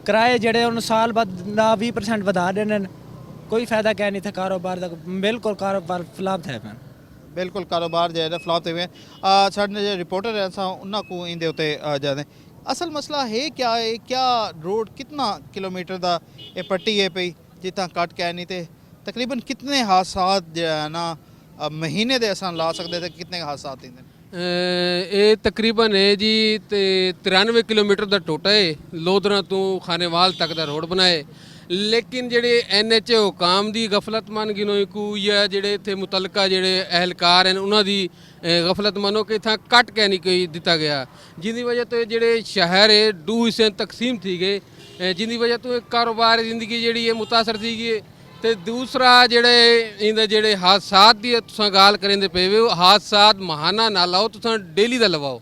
किराए जड़े उन साल बाद 20% बढ़ा देने कोई फायदा क्या नहीं था कारोबार का बिल्कुल कारोबार फ्लॉप है। मैं बिल्कुल कारोबार जो है फ्लॉप हुए साढ़े जो रिपोर्टर है उन्होंने को इंदे उत्ते जाते असल मसला है क्या रोड कितना किलोमीटर का ये पट्टी है पई जितना कट क्या नहीं थे तकरीबन कितने हादसात जो है ना महीने दे असां ला सकते थे कितने हादसात इंदे? ਇਹ ਤਕਰੀਬਨ ਹੈ ਜੀ ਤੇ 93 ਕਿਲੋਮੀਟਰ ਦਾ ਟੋਟਾ ਹੈ ਲੋਧਰਾ ਤੋਂ ਖਾਨੇਵਾਲ ਤੱਕ ਦਾ ਰੋਡ ਬਣਾਏ लेकिन ਜਿਹੜੇ NHA ਹੁਕਾਮ ਦੀ ਗਫਲਤ ਮੰਨ ਗਿਨੋਈ ਕੋ ਜਾਂ ਜਿਹੜੇ ਇੱਥੇ ਮੁਤਲਕਾ ਜਿਹੜੇ ਅਹਿਲਕਾਰ ਹਨ ਉਹਨਾਂ ਦੀ ਗਫਲਤ ਮੰਨੋ ਕਿ ਇੱਥਾਂ ਕੱਟ ਕੇ ਨਹੀਂ ਕੋਈ ਦਿੱਤਾ ਗਿਆ, ਜਿਹਦੀ ਵਜ੍ਹਾ ਤੋਂ ਜਿਹੜੇ ਸ਼ਹਿਰ ਹੈ ਦੋ ਹਿੱਸੇ ਤਕਸੀਮ ਥੀ ਗਏ, ਜਿਹਦੀ ਵਜ੍ਹਾ ਤੋਂ ਕਾਰੋਬਾਰ ਜ਼ਿੰਦਗੀ ਜਿਹੜੀ ਹੈ ਮੁਤਾਸਰ ਥੀ ਗਈ। ਤੇ ਦੂਸਰਾ ਜਿਹੜੇ ਇਹਦੇ ਜਿਹੜੇ ਹਾਦਸਾਤ ਦੀ ਤੁਸੀਂ ਗੱਲ ਕਰਿੰਦੇ ਪਏ ਹੋ, ਹਾਦਸਾਤ ਮਹਾਨਾ ਨਾ ਲਾਓ, ਤੁਸੀਂ ਡੇਲੀ ਦਾ ਲਵਾਓ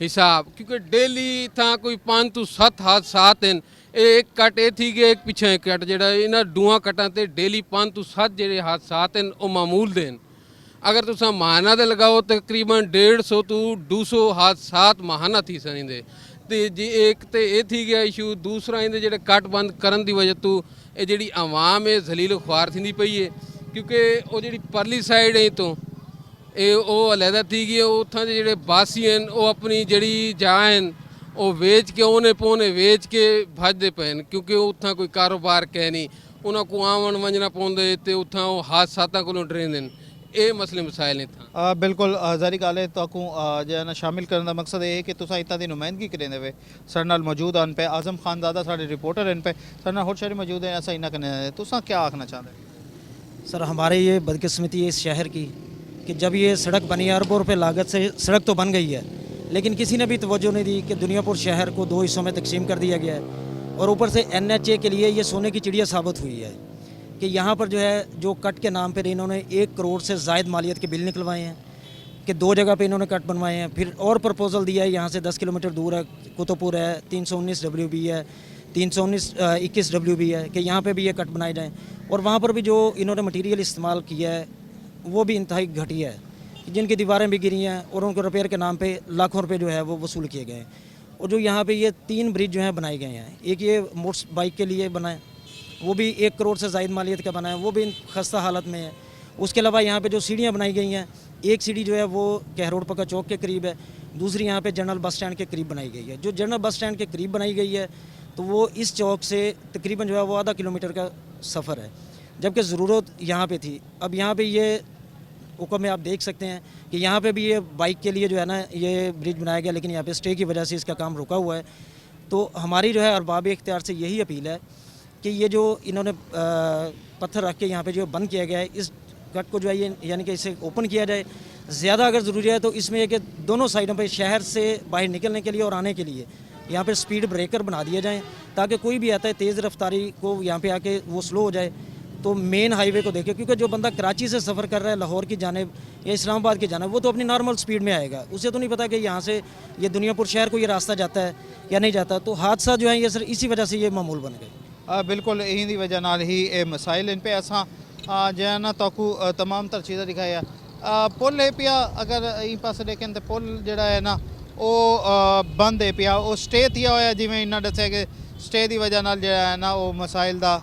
हिसाब, क्योंकि डेली इतना कोई 5 ਤੋਂ 7 हादसात हैं। एक कट ये थी कि एक पिछे कट जो इन्होंने दूआ कटा तो डेली 5 ਤੋਂ 7 जो हादसात हैं वो मामूल देन। अगर तुम महाना दे लगाओ तकरीबन 150 ਤੋਂ 200 हादसात महाना थी सन। तो जी एक तो ये थी गया इशू, दूसरा इन्हें जो कट बंद करने की वजह तो ये जी आवाम है जलील खुआर थी पई है, क्योंकि वो जी परली साइड है तो ਉਹ ਅਲੱਗਾ ਥੀ ਗਈ। ਉੱਥਾਂ ਦੇ ਜਿਹੜੇ ਬਾਸੀ ਹਨ ਉਹ ਆਪਣੀ ਜਿਹੜੀ ਜਾਨ ਉਹ ਵੇਚ ਕੇ ਉਹਨੇ ਪੋਨੇ ਵੇਚ ਕੇ ਭੱਜਦੇ ਪਏ ਨੇ, ਕਿਉਂਕਿ ਉੱਥਾਂ ਕੋਈ ਕਾਰੋਬਾਰ ਕਹਿ ਨਹੀਂ, ਉਹਨਾਂ ਕੋ ਆਵਣ ਵੰਜਣਾ ਪਾਉਂਦੇ ਤੇ ਉੱਥਾਂ ਉਹ ਹਾਦਸਾਤਾਂ ਕੋਲੋਂ ਡਰਦੇ ਨੇ। ਇਹ ਮਸਲੇ ਮਸਾਇਲ ਨੇ ਤਾਂ ਬਿਲਕੁਲ ਜ਼ਾਰੀ ਗੱਲ ਹੈ। ਤੁਹਾਨੂੰ ਜਿਹੜਾ ਨਾ ਸ਼ਾਮਿਲ ਕਰਨ ਦਾ ਮਕਸਦ ਇਹ ਹੈ ਕਿ ਤੁਸੀਂ ਇੱਦਾਂ ਦੀ ਨੁਮਾਇੰਦਗੀ ਕਰਿੰਦੇ ਵੇ। ਸਾਡੇ ਨਾਲ ਮੌਜੂਦ ਹਨ ਪੇ ਆਜ਼ਮ ਖਾਨ ਦਾਦਾ, ਸਾਡੇ ਰਿਪੋਰਟਰ ਹਨ ਪੇ ਸਾਡੇ ਨਾਲ ਹੋਰ ਸ਼ਹਿਰੀ ਮੌਜੂਦ ਹੈ। ऐसा इन्ना करने तुसा क्या आखना चाहते? सर हमारे ये बदकिस्मती है इस शहर की कि जब ये सड़क बनी है, अरबों रुपये लागत से सड़क तो बन गई है, लेकिन किसी ने भी तवज्जो नहीं दी कि दुनियापुर शहर को 2 हिस्सों में तकसीम कर दिया गया है। और ऊपर से NHA के लिए ये सोने की चिड़िया साबित हुई है कि यहाँ पर जो है जो कट के नाम पर इन्होंने 1 करोड़ से ज़ायद मालियत के बिल निकलवाए हैं कि 2 जगह पे इन्होंने कट बनवाए हैं। फिर और प्रपोजल दिया है, यहाँ से 10 किलोमीटर दूर है कुतुबपुर है, 319 WB है, 321 WB है कि यहाँ पे भी ये कट बनाए जाएँ। और वहाँ पर भी जो इन्होंने मटीरियल इस्तेमाल किया है वो भी इंतहाई घटिया है, जिनकी दीवारें भी गिरी हैं और उनको रिपेयर के नाम पे लाखों रुपए जो है वो वसूल किए गए हैं। और जो यहाँ पे ये 3 ब्रिज जो हैं बनाए गए हैं, एक ये मोटर्स बाइक के लिए बना है, वो भी 1 करोड़ से ज़ायद मालियत का बना है, वो भी खस्ता हालत में है। उसके अलावा यहाँ पे जो सीढ़ियाँ बनाई गई हैं, एक सीढ़ी जो है वो कहरोड पक्का चौक के करीब है, दूसरी यहाँ पे जनरल बस स्टैंड के करीब बनाई गई है। जो जनरल बस स्टैंड के करीब बनाई गई है तो वो इस चौक से तकरीबन जो है वो आधा किलोमीटर का सफ़र है, जबकि ज़रूरत यहाँ पे थी। अब यहाँ पे ये हुक्म में आप देख सकते हैं कि यहाँ पे भी ये बाइक के लिए जो है ना ये ब्रिज बनाया गया, लेकिन यहाँ पे स्टे की वजह से इसका काम रुका हुआ है। तो हमारी जो है अरबाब इख्तियार से यही अपील है कि ये जो इन्होंने पत्थर रख के यहाँ पे जो बंद किया गया है, इस कट को जो है ये यानी कि इसे ओपन किया जाए। ज़्यादा अगर ज़रूरी है तो इसमें कि दोनों साइडों पर शहर से बाहर निकलने के लिए और आने के लिए यहाँ पर स्पीड ब्रेकर बना दिए जाएँ, ताकि कोई भी आता है तेज़ रफ्तारी को यहाँ पर आके वो स्लो हो जाए तो मेन हाईवे को देखे। क्योंकि जो बंदा कराची से सफ़र कर रहा है लाहौर की जानिब या इस्लामाबाद की जानिब, वो तो अपनी नॉर्मल स्पीड में आएगा, उसे तो नहीं पता कि यहाँ से ये दुनियापुर शहर को ये रास्ता जाता है या नहीं जाता। तो हादसा जो है ये सर इसी वजह से ये मामूल बन गए। बिल्कुल यही दी वजह नाल ही ये मसाइल इन पे असा जो है ना ताकू तमाम तर चीज़ें दिखाया। पुल है पिया, अगर ई पास देखें तो पुल जड़ा है ना वो बंद है पिया, वो स्टे थिया होया, जिवें इन्ना दस्या कि स्टे की वजह नाल जो है ना वो मसाइल का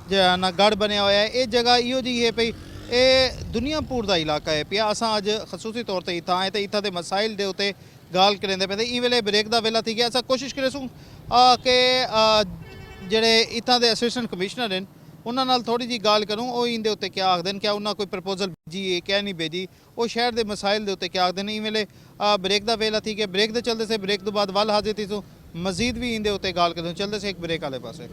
जो है ना गढ़ बनया होया है। ये जगह इहो जी है पई ये दुनियापुर का इलाका है पिया। असां अज खसूसी तौर पर इतना आए तो इतना के मसाइल के उत्ते गाल करेंदे पे। ई वेले ब्रेक का वेला थी गया। असां कोशिश करेसूँ कि जेडे इतना के असिस्टेंट कमिश्नर हैं उन्होंने नाल थोड़ी जी गाल करूँ, वो इंदे उत्ते क्या आखदे क्या उन्होंने कोई प्रपोजल भेजी है क्या नहीं भेजी, वो शहर के मसाइल के उत्ते क्या आखदे। ई वेले ब्रेक का वेला थी कि ब्रेक के चलते से ब्रेक तो बाद वल हाजिर थी सो मजीद भी इंदे उत्ते गाल करूँ। चलते से एक ब्रेक वाले पासे।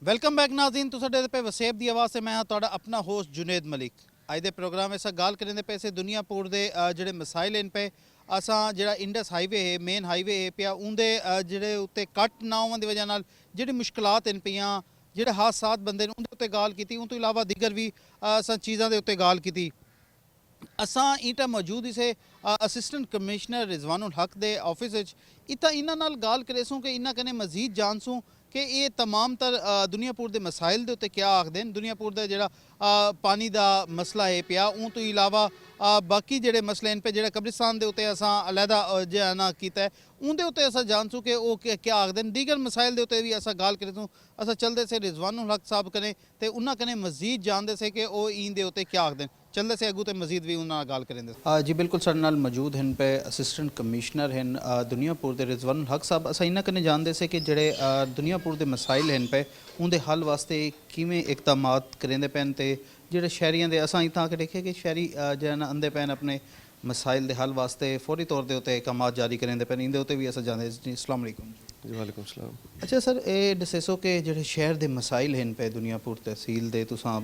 वेलकम बैक नाज़रीन, तो साडे पे वसेब दी आवाज़ से मैं तुहाडा अपना होस्ट जुनेद मलिक। अज दे प्रोग्राम इस गाल करेंदे पे से दुनियापुर दे जेडे मसाइल इन पे असां जेड़ा इंडस हाईवे है मेन हाईवे है पिया उंदे जेडे उत्ते कट ना होने की वजह नाल जेडी मुश्किलात इन पियां जेडे हादसात बंदे उंदे उत्ते गाल कीती। उन तो इलावा दिगर भी असां चीज़ां दे उत्ते गाल कीती। असां इटा मौजूद इसे असिस्टेंट कमिश्नर रिजवानुल हक दे ऑफिस इतना इन्हां नाल गाल करेसूँ कि इन्हां कने मजीद जानसूँ कि ये तमाम तर दुनियापुर के मसाइल के उत्ते क्या आखते हैं। दुनियापुर का जोड़ा पानी का मसला है पिया, उन तो इलावा बाकी जोड़े मसले इन पे जो कब्रिस्तान के उत्ते असां अलहदा जो है ना किया है उनके उत्ते असां जानसूँ कि वो क्या आखते हैं। दीगर मसाइल के उत्ते भी असां गाल करेसूँ। असां चलते से रिजवानुल हक साहब कने ते उन्हां कने मजीद जानते से कि वो इन दे उत्ते क्या आखते हैं। चलते से अगू तो मजीद भी उन्होंने गाल करेंगे। जी बिल्कुल साडे नाल मौजूद हैं पे असिस्टेंट कमिश्नर हैं दुनियापुर के रिजवानुल हक साहब। असां इन्हां कने जानते से कि जेडे दुनियापुर के मसाइल हैं पे उनके हल वास्ते किवें इकदामात करेंदे पैन ते जेडे शहरियां दे असां इत्थां आके देखे कि शहरी जो है ना अंदे पैन अपने ਮਸਾਇਲ ਦੇ ਹੱਲ ਵਾਸਤੇ ਫੌਰੀ ਤੌਰ ਦੇ ਉੱਤੇ ਕੰਮਾਂ ਜਾਰੀ ਕਰਨ ਦੇ ਪੈਣ ਇਹਦੇ ਉੱਤੇ ਵੀ ਅਸਾਂ ਜਾਂਦੇ ਜੀ। ਅਸਲਾਮ ਅਲੈਕੁਮ ਜੀ। ਵਾਲੇਕੁਮ ਸਲਾਮ। ਅੱਛਾ ਸਰ, ਇਹ ਦੱਸੋ ਕਿ ਜਿਹੜੇ ਸ਼ਹਿਰ ਦੇ ਮਸਾਇਲ ਹਨ ਪਏ ਦੁਨੀਆਪੁਰ ਤਹਿਸੀਲ ਦੇ ਤੁਸਾਂ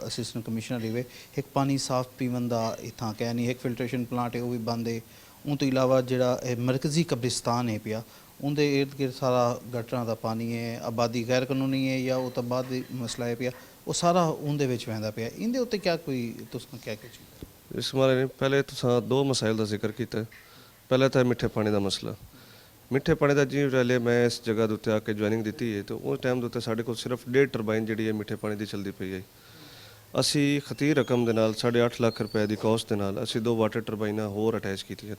ਅਸਿਸਟੈਂਟ ਕਮਿਸ਼ਨਰ ਰਹੇ ਇੱਕ ਪਾਣੀ ਸਾਫ਼ ਪੀਵਣ ਦਾ ਇਥਾਂ ਕਹਿ ਨਹੀਂ, ਇੱਕ ਫਿਲਟਰੇਸ਼ਨ ਪਲਾਂਟ ਹੈ ਉਹ ਵੀ ਬੰਦ ਹੈ। ਉਹ ਤੋਂ ਇਲਾਵਾ ਜਿਹੜਾ ਇਹ ਮਰਕਜ਼ੀ ਕਬਰਿਸਤਾਨ ਹੈ ਪਿਆ ਉਹਦੇ ਇਰਦ ਗਿਰਦ ਸਾਰਾ ਗਟਰਾਂ ਦਾ ਪਾਣੀ ਹੈ, ਆਬਾਦੀ ਗੈਰ ਕਾਨੂੰਨੀ ਹੈ ਜਾਂ ਉਹ ਤਾਂ ਬਾਅਦ ਦੀ ਮਸਲਾ ਹੈ ਪਿਆ, ਉਹ ਸਾਰਾ ਉਹਦੇ ਵਿੱਚ ਵਹਿੰਦਾ ਪਿਆ। ਇਹਦੇ ਉੱਤੇ ਕਿਆ ਕੋਈ ਤੁਸੀਂ ਕਿਆ ਕੁਝ ਇਸ ਬਾਰੇ ਪਹਿਲੇ ਤੁਸੀਂ ਦੋ ਮਸਾਇਲ ਦਾ ਜ਼ਿਕਰ ਕੀਤਾ। ਪਹਿਲਾ ਤਾਂ ਮਿੱਠੇ ਪਾਣੀ ਦਾ ਮਸਲਾ। ਮਿੱਠੇ ਪਾਣੀ ਦਾ ਜਿਵੇਂ ਪਹਿਲੇ ਮੈਂ ਇਸ ਜਗ੍ਹਾ ਦੇ ਉੱਤੇ ਆ ਕੇ ਜੁਆਇਨਿੰਗ ਦਿੱਤੀ ਹੈ ਤੇ ਉਸ ਟਾਈਮ ਦੇ ਉੱਤੇ ਸਾਡੇ ਕੋਲ ਸਿਰਫ 1.5 ਟਰਬਾਈਨ ਜਿਹੜੀ ਹੈ ਮਿੱਠੇ ਪਾਣੀ ਦੀ ਚੱਲਦੀ ਪਈ ਹੈ। ਅਸੀਂ ਖਤੀਰ ਰਕਮ ਦੇ ਨਾਲ 8.5 ਲੱਖ ਰੁਪਏ ਦੀ ਕੋਸਟ ਦੇ ਨਾਲ ਅਸੀਂ 2 ਵਾਟਰ ਟਰਬਾਈਨਾਂ ਹੋਰ ਅਟੈਚ ਕੀਤੀਆਂ।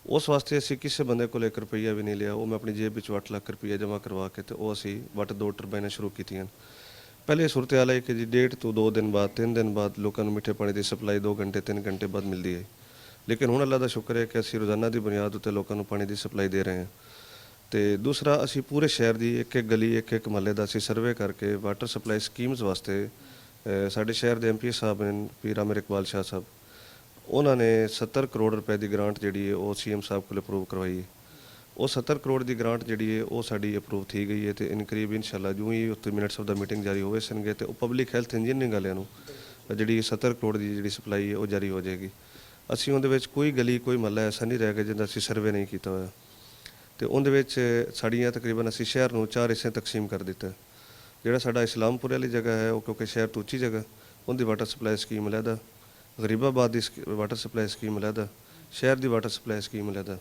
ਉਸ ਵਾਸਤੇ ਅਸੀਂ ਕਿਸੇ ਬੰਦੇ ਕੋਲ 1 ਰੁਪਈਆ ਵੀ ਨਹੀਂ ਲਿਆ। ਉਹ ਮੈਂ ਆਪਣੀ ਜੇਬ ਵਿੱਚ 8 ਲੱਖ ਰੁਪਈਆ ਜਮ੍ਹਾਂ ਕਰਵਾ ਕੇ ਤੇ ਉਹ ਅਸੀਂ 2 ਟਰਬਾਈਨਾਂ ਸ਼ੁਰੂ ਕੀਤੀਆਂ। ਪਹਿਲੇ ਸੂਰਤ ਹਾਲ ਹੈ ਕਿ ਜੀ 1.5 ਤੋਂ 2 ਦਿਨ ਬਾਅਦ 3 ਦਿਨ ਬਾਅਦ ਲੋਕਾਂ ਨੂੰ ਮਿੱਠੇ ਪਾਣੀ ਦੀ ਸਪਲਾਈ 2 ਘੰਟੇ 3 ਘੰਟੇ ਬਾਅਦ ਮਿਲਦੀ ਹੈ। ਲੇਕਿਨ ਹੁਣ ਅੱਲਾ ਦਾ ਸ਼ੁਕਰ ਹੈ ਕਿ ਅਸੀਂ ਰੋਜ਼ਾਨਾ ਦੀ ਬੁਨਿਆਦ ਉੱਤੇ ਲੋਕਾਂ ਨੂੰ ਪਾਣੀ ਦੀ ਸਪਲਾਈ ਦੇ ਰਹੇ ਹਾਂ। ਤੇ ਦੂਸਰਾ, ਅਸੀਂ ਪੂਰੇ ਸ਼ਹਿਰ ਦੀ ਇੱਕ ਗਲੀ ਇੱਕ ਮਹੱਲੇ ਦਾ ਅਸੀਂ ਸਰਵੇ ਕਰਕੇ ਵਾਟਰ ਸਪਲਾਈ ਸਕੀਮਸ ਵਾਸਤੇ ਸਾਡੇ ਸ਼ਹਿਰ ਦੇ MP ਸਾਹਿਬ ਨੇ ਪੀਰ ਆਮਿਰ ਇਕਬਾਲ ਸ਼ਾਹ ਸਾਹਿਬ, ਉਹਨਾਂ ਨੇ 70 ਕਰੋੜ ਰੁਪਏ ਦੀ ਗ੍ਰਾਂਟ ਜਿਹੜੀ ਹੈ ਉਹ CM ਸਾਹਿਬ ਕੋਲ ਅਪਰੂਵ ਕਰਵਾਈ ਹੈ। ਉਹ 70 ਕਰੋੜ ਦੀ ਗ੍ਰਾਂਟ ਜਿਹੜੀ ਹੈ ਉਹ ਸਾਡੀ ਅਪਰੂਵ ਥੀ ਗਈ ਹੈ ਤੇ ਇਨ ਕਰੀਬ ਇਨਸ਼ਾਅੱਲਾ ਜੋ ਹੀ ਉੱਤੇ ਮਿੰਟਸ ਆਫ ਦਾ ਮੀਟਿੰਗ ਜਾਰੀ ਹੋਵੇ ਸਨਗੇ ਤੇ ਉਹ ਪਬਲਿਕ ਹੈਲਥ ਇੰਜੀਨੀਅਰਿੰਗ ਵਾਲਿਆਂ ਨੂੰ ਜਿਹੜੀ 70 ਕਰੋੜ ਦੀ ਜਿਹੜੀ ਸਪਲਾਈ ਹੈ ਉਹ ਜਾਰੀ ਹੋ ਜਾਏਗੀ। ਅਸੀਂ ਉਹਦੇ ਵਿੱਚ ਕੋਈ ਗਲੀ ਕੋਈ ਮਹੱਲਾ ਐਸਾ ਨਹੀਂ ਰਹਿ ਗਿਆ ਜਿਹਦਾ ਅਸੀਂ ਸਰਵੇ ਨਹੀਂ ਕੀਤਾ ਹੋਇਆ ਤੇ ਉਹਦੇ ਵਿੱਚ ਸਾਡੀਆਂ ਤਕਰੀਬਨ ਅਸੀਂ ਸ਼ਹਿਰ ਨੂੰ 4 ਹਿੱਸੇ ਤਕਸੀਮ ਕਰ ਦਿੱਤਾ। ਜਿਹੜਾ ਸਾਡਾ ਇਸਲਾਮਪੁਰ ਵਾਲੀ ਜਗ੍ਹਾ ਹੈ ਉਹ ਕਿਉਂਕਿ ਸ਼ਹਿਰ ਤੋਂ ਉੱਚੀ ਜਗ੍ਹਾ, ਉਹਦੀ ਵਾਟਰ ਸਪਲਾਈ ਸਕੀਮ ਅਲੱਗਾ, ਗਰੀਬਾਬਾਦ ਦੀ ਵਾਟਰ ਸਪਲਾਈ ਸਕੀਮ ਅਲੱਗਾ, ਸ਼ਹਿਰ ਦੀ ਵਾਟਰ ਸਪਲਾਈ ਸਕੀਮ ਅਲੱਗਾ।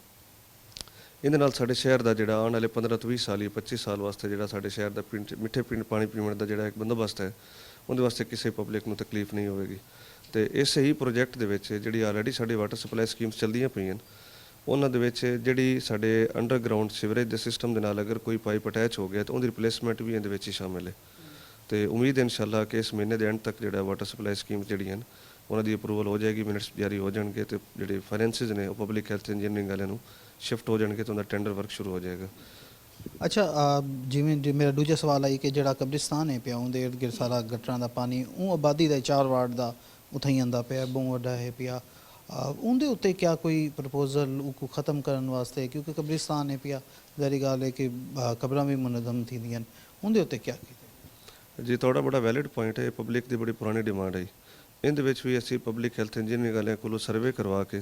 ਇਹਦੇ ਨਾਲ ਸਾਡੇ ਸ਼ਹਿਰ ਦਾ ਜਿਹੜਾ ਆਉਣ ਵਾਲੇ 15 ਤੋਂ 20 ਸਾਲ ਜਾਂ 25 ਸਾਲ ਵਾਸਤੇ ਜਿਹੜਾ ਸਾਡੇ ਸ਼ਹਿਰ ਦਾ ਮਿੱਠੇ ਪਾਣੀ ਪੀਣ ਦਾ ਜਿਹੜਾ ਇੱਕ ਬੰਦੋਬਸਤ ਹੈ ਉਹਦੇ ਵਾਸਤੇ ਕਿਸੇ ਪਬਲਿਕ ਨੂੰ ਤਕਲੀਫ ਨਹੀਂ ਹੋਵੇਗੀ। ਤੇ ਇਸੇ ਹੀ ਪ੍ਰੋਜੈਕਟ ਦੇ ਵਿੱਚ ਜਿਹੜੀ ਆਲਰੇਡੀ ਸਾਡੇ ਵਾਟਰ ਸਪਲਾਈ ਸਕੀਮਸ ਚੱਲਦੀਆਂ ਪਈਆਂ ਉਹਨਾਂ ਦੇ ਵਿੱਚ ਜਿਹੜੀ ਸਾਡੇ ਅੰਡਰਗਰਾਊਂਡ ਸੀਵਰੇਜ ਦੇ ਸਿਸਟਮ ਦੇ ਨਾਲ ਅਗਰ ਕੋਈ ਪਾਈਪ ਅਟੈਚ ਹੋ ਗਿਆ ਤਾਂ ਉਹਦੀ ਰਿਪਲੇਸਮੈਂਟ ਵੀ ਇਹਦੇ ਵਿੱਚ ਹੀ ਸ਼ਾਮਿਲ ਹੈ। ਤੇ ਉਮੀਦ ਹੈ ਇਨਸ਼ਾਅੱਲਾ ਕਿ ਇਸ ਮਹੀਨੇ ਦੇ ਐਂਡ ਤੱਕ ਜਿਹੜਾ ਵਾਟਰ ਸਪਲਾਈ ਸਕੀਮਸ ਜਿਹੜੀਆਂ ਹਨ ਉਹਨਾਂ ਦੀ ਅਪਰੂਵਲ ਹੋ ਜਾਏਗੀ, ਮਿੰਟਸ ਜਾਰੀ ਹੋ ਜਾਣਗੇ ਤੇ ਜਿਹੜੇ ਫਾਈਨੈਂਸਿਸ ਨੇ ਉਹ ਪਬਲਿਕ ਹੈਲਥ ਇੰਜੀਨੀਅਰਿੰਗ ਵਾਲਿਆਂ ਨੂੰ ਸ਼ਿਫਟ ਹੋ ਜਾਣਗੇ ਤੇ ਉਹਦਾ ਟੈਂਡਰ ਵਰਕ ਸ਼ੁਰੂ ਹੋ ਜਾਏਗਾ। ਅੱਛਾ, ਜਿਵੇਂ ਮੇਰਾ ਦੂਜਾ ਸਵਾਲ ਹੈ ਕਿ ਜਿਹੜਾ ਕਬਰਿਸਤਾਨ ਹੈ ਪਿਆ ਉਹਦੇ ਇਰਦ ਗਿਰਦ ਸਾਰਾ ਗਟਰਾਂ ਦਾ ਪਾਣੀ ਉਹ ਆਬਾਦੀ ਦਾ 4 ਵਾਰਡ ਦਾ ਉੱਥੇ ਹੀ ਆਉਂਦਾ ਪਿਆ, ਬਹੁਤ ਵੱਡਾ ਹੈ ਪਿਆ। ਉਹਦੇ ਉੱਤੇ ਕਿਆ ਕੋਈ ਪ੍ਰਪੋਜ਼ਲ ਉਹ ਖਤਮ ਕਰਨ ਵਾਸਤੇ, ਕਿਉਂਕਿ ਕਬਰਿਸਤਾਨ ਹੈ ਪਿਆ ਜ਼ਾਰੀ ਗੱਲ ਹੈ ਕਿ ਕਬਰਾਂ ਵੀ ਮੁਨਜ਼ਮ ਥੀਂਦੀਆਂ, ਉਹਦੇ ਉੱਤੇ ਕਿਆ ਕੀਤਾ? ਜੀ ਤੁਹਾਡਾ ਬੜਾ ਵੈਲਿਡ ਪੁਆਇੰਟ ਹੈ। ਪਬਲਿਕ ਦੀ ਬੜੀ ਪੁਰਾਣੀ ਡਿਮਾਂਡ ਹੈ। ਇਹਦੇ ਵਿੱਚ ਵੀ ਅਸੀਂ ਪਬਲਿਕ ਹੈਲਥ ਇੰਜੀਨੀਅਰਿੰਗ ਵਾਲਿਆਂ ਕੋਲੋਂ ਸਰਵੇ ਕਰਵਾ ਕੇ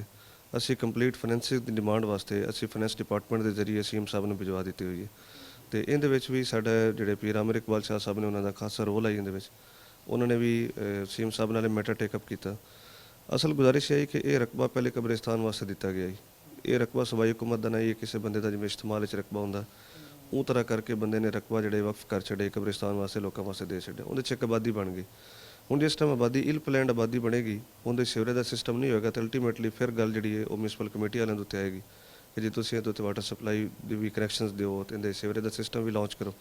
ਅਸੀਂ ਕੰਪਲੀਟ ਫਾਈਨੈਂਸਿੰਗ ਦੀ ਡਿਮਾਂਡ ਵਾਸਤੇ ਅਸੀਂ ਫਾਈਨੈਂਸ ਡਿਪਾਰਟਮੈਂਟ ਦੇ ਜ਼ਰੀਏ CM ਸਾਹਿਬ ਨੂੰ ਭਿਜਵਾ ਦਿੱਤੀ ਹੋਈ ਹੈ। ਤੇ ਇਹਦੇ ਵਿੱਚ ਵੀ ਸਾਡਾ ਜਿਹੜੇ ਪੀਰ ਆਮਿਰ ਇਕਬਾਲ ਸ਼ਾਹ ਸਾਹਿਬ ਨੇ ਉਹਨਾਂ ਦਾ ਖਾਸਾ ਰੋਲ ਹੈ ਇਹਦੇ ਵਿੱਚ। ਉਹਨਾਂ ਨੇ ਵੀ CM ਸਾਹਿਬ ਨਾਲ ਮੈਟਰ ਟੇਕਅਪ ਕੀਤਾ। ਅਸਲ ਗੁਜ਼ਾਰਿਸ਼ ਹੈ ਕਿ ਇਹ ਰਕਬਾ ਪਹਿਲੇ ਕਬਰਿਸਤਾਨ ਵਾਸਤੇ ਦਿੱਤਾ ਗਿਆ ਹੈ। ਇਹ ਰਕਬਾ ਸੂਬਾਈ ਹੁਕੂਮਤ ਦਾ ਨਹੀਂ ਹੈ, ਕਿਸੇ ਬੰਦੇ ਦਾ ਜਿਵੇਂ ਇਸਤੇਮਾਲ ਵਿੱਚ ਰਕਬਾ ਹੁੰਦਾ ਉਹ ਤਰ੍ਹਾਂ ਕਰਕੇ ਬੰਦੇ ਨੇ ਰਕਬਾ ਜਿਹੜੇ ਵਕਫ ਕਰ ਛੱਡੇ ਕਬਰਿਸਤਾਨ ਵਾਸਤੇ, ਲੋਕਾਂ ਵਾਸਤੇ ਦੇ ਛੱਡੇ। ਉਹਦੇ 'ਚ ਇੱਕ ਆਬਾਦੀ ਬਣ ਗਈ। ਹੁਣ ਜਿਸ ਟਾਈਮ ਆਬਾਦੀ ਇਲ ਪਲੈਨਡ ਆਬਾਦੀ ਬਣੇਗੀ ਉਹਦੇ ਸੀਵਰੇਜ ਦਾ ਸਿਸਟਮ ਨਹੀਂ ਹੋਏਗਾ ਤਾਂ ਅਲਟੀਮੇਟਲੀ ਫਿਰ ਗੱਲ ਜਿਹੜੀ ਹੈ ਉਹ ਮਿਊਨਿਸਪਲ ਕਮੇਟੀ ਵਾਲਿਆਂ ਦੇ ਉੱਤੇ ਆਏਗੀ ਕਿ ਜੇ ਤੁਸੀਂ ਇਹਦੇ ਉੱਤੇ ਵਾਟਰ ਸਪਲਾਈ ਦੇ ਵੀ ਕਨੈਕਸ਼ਨਸ ਦਿਓ ਤੇ ਇਹਦੇ ਸੀਵਰੇਜ ਦਾ ਸਿਸਟਮ ਵੀ ਲਾਂਚ ਕਰੋ।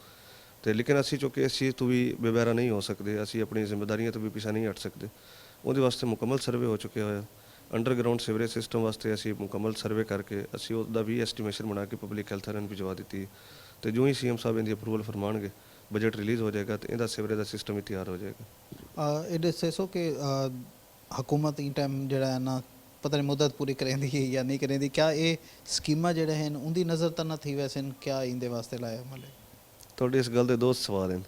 ਤੇ ਲੇਕਿਨ ਅਸੀਂ ਚੁੱਕੇ ਇਸ ਚੀਜ਼ ਤੋਂ ਵੀ ਬੇਬਹਿਰਾ ਨਹੀਂ ਹੋ ਸਕਦੇ, ਅਸੀਂ ਆਪਣੀ ਜ਼ਿੰਮੇਵਾਰੀਆਂ ਤੋਂ ਵੀ ਪਿੱਛਾ ਨਹੀਂ ਹਟ ਸਕਦੇ। ਉਹਦੇ ਵਾਸਤੇ ਮੁਕੰਮਲ ਸਰਵੇ ਹੋ ਚੁੱਕਿਆ ਹੋਇਆ। ਅੰਡਰਗਰਾਊਂਡ ਸੀਵਰੇਜ ਸਿਸਟਮ ਵਾਸਤੇ ਅਸੀਂ ਮੁਕੰਮਲ ਸਰਵੇ ਕਰਕੇ ਅਸੀਂ ਉਹਦਾ ਵੀ ਐਸਟੀਮੇਸ਼ਨ ਬਣਾ ਕੇ ਪਬਲਿਕ ਹੈਲਥ ਵਾਲਿਆਂ ਨੂੰ ਭਿਜਵਾ ਦਿੱਤੀ ਤੇ ਜੋ ਹੀ CM ਸਾਹਿਬ ਇਹਦੀ ਅਪਰੂਵਲ ਫਰਮਾਣਗੇ ਬਜਟ ਰਿਲੀਜ਼ ਹੋ ਜਾਏਗਾ ਤੇ ਇਹਦਾ ਸੀਵਰੇਜ ਦਾ ਸਿਸਟਮ ਵੀ ਤਿਆਰ ਹੋ ਜਾਏਗਾ। ਇਹ ਦੱਸੋ ਕਿ ਹਕੂਮਤ ਇਹ ਟਾਈਮ ਜਿਹੜਾ ਹੈ ਨਾ ਪਤਾ ਨਹੀਂ ਮੁੱਦਤ ਪੂਰੀ ਕरेंदी है या नहीं करेंदी, क्या ਇਹ ਸਕੀਮਾਂ ਜਿਹੜੇ ਹਨ ਉਹਦੀ ਨਜ਼ਰ ਤਾਂ ਨਾ ਥੀ ਵੈਸੇ ਕਿਆ ਇਹਦੇ ਵਾਸਤੇ ਲਾਇਆ ਮਲੇ? ਤੁਹਾਡੇ ਇਸ ਗੱਲ ਦੇ ਦੋ ਸਵਾਲ ਹਨ।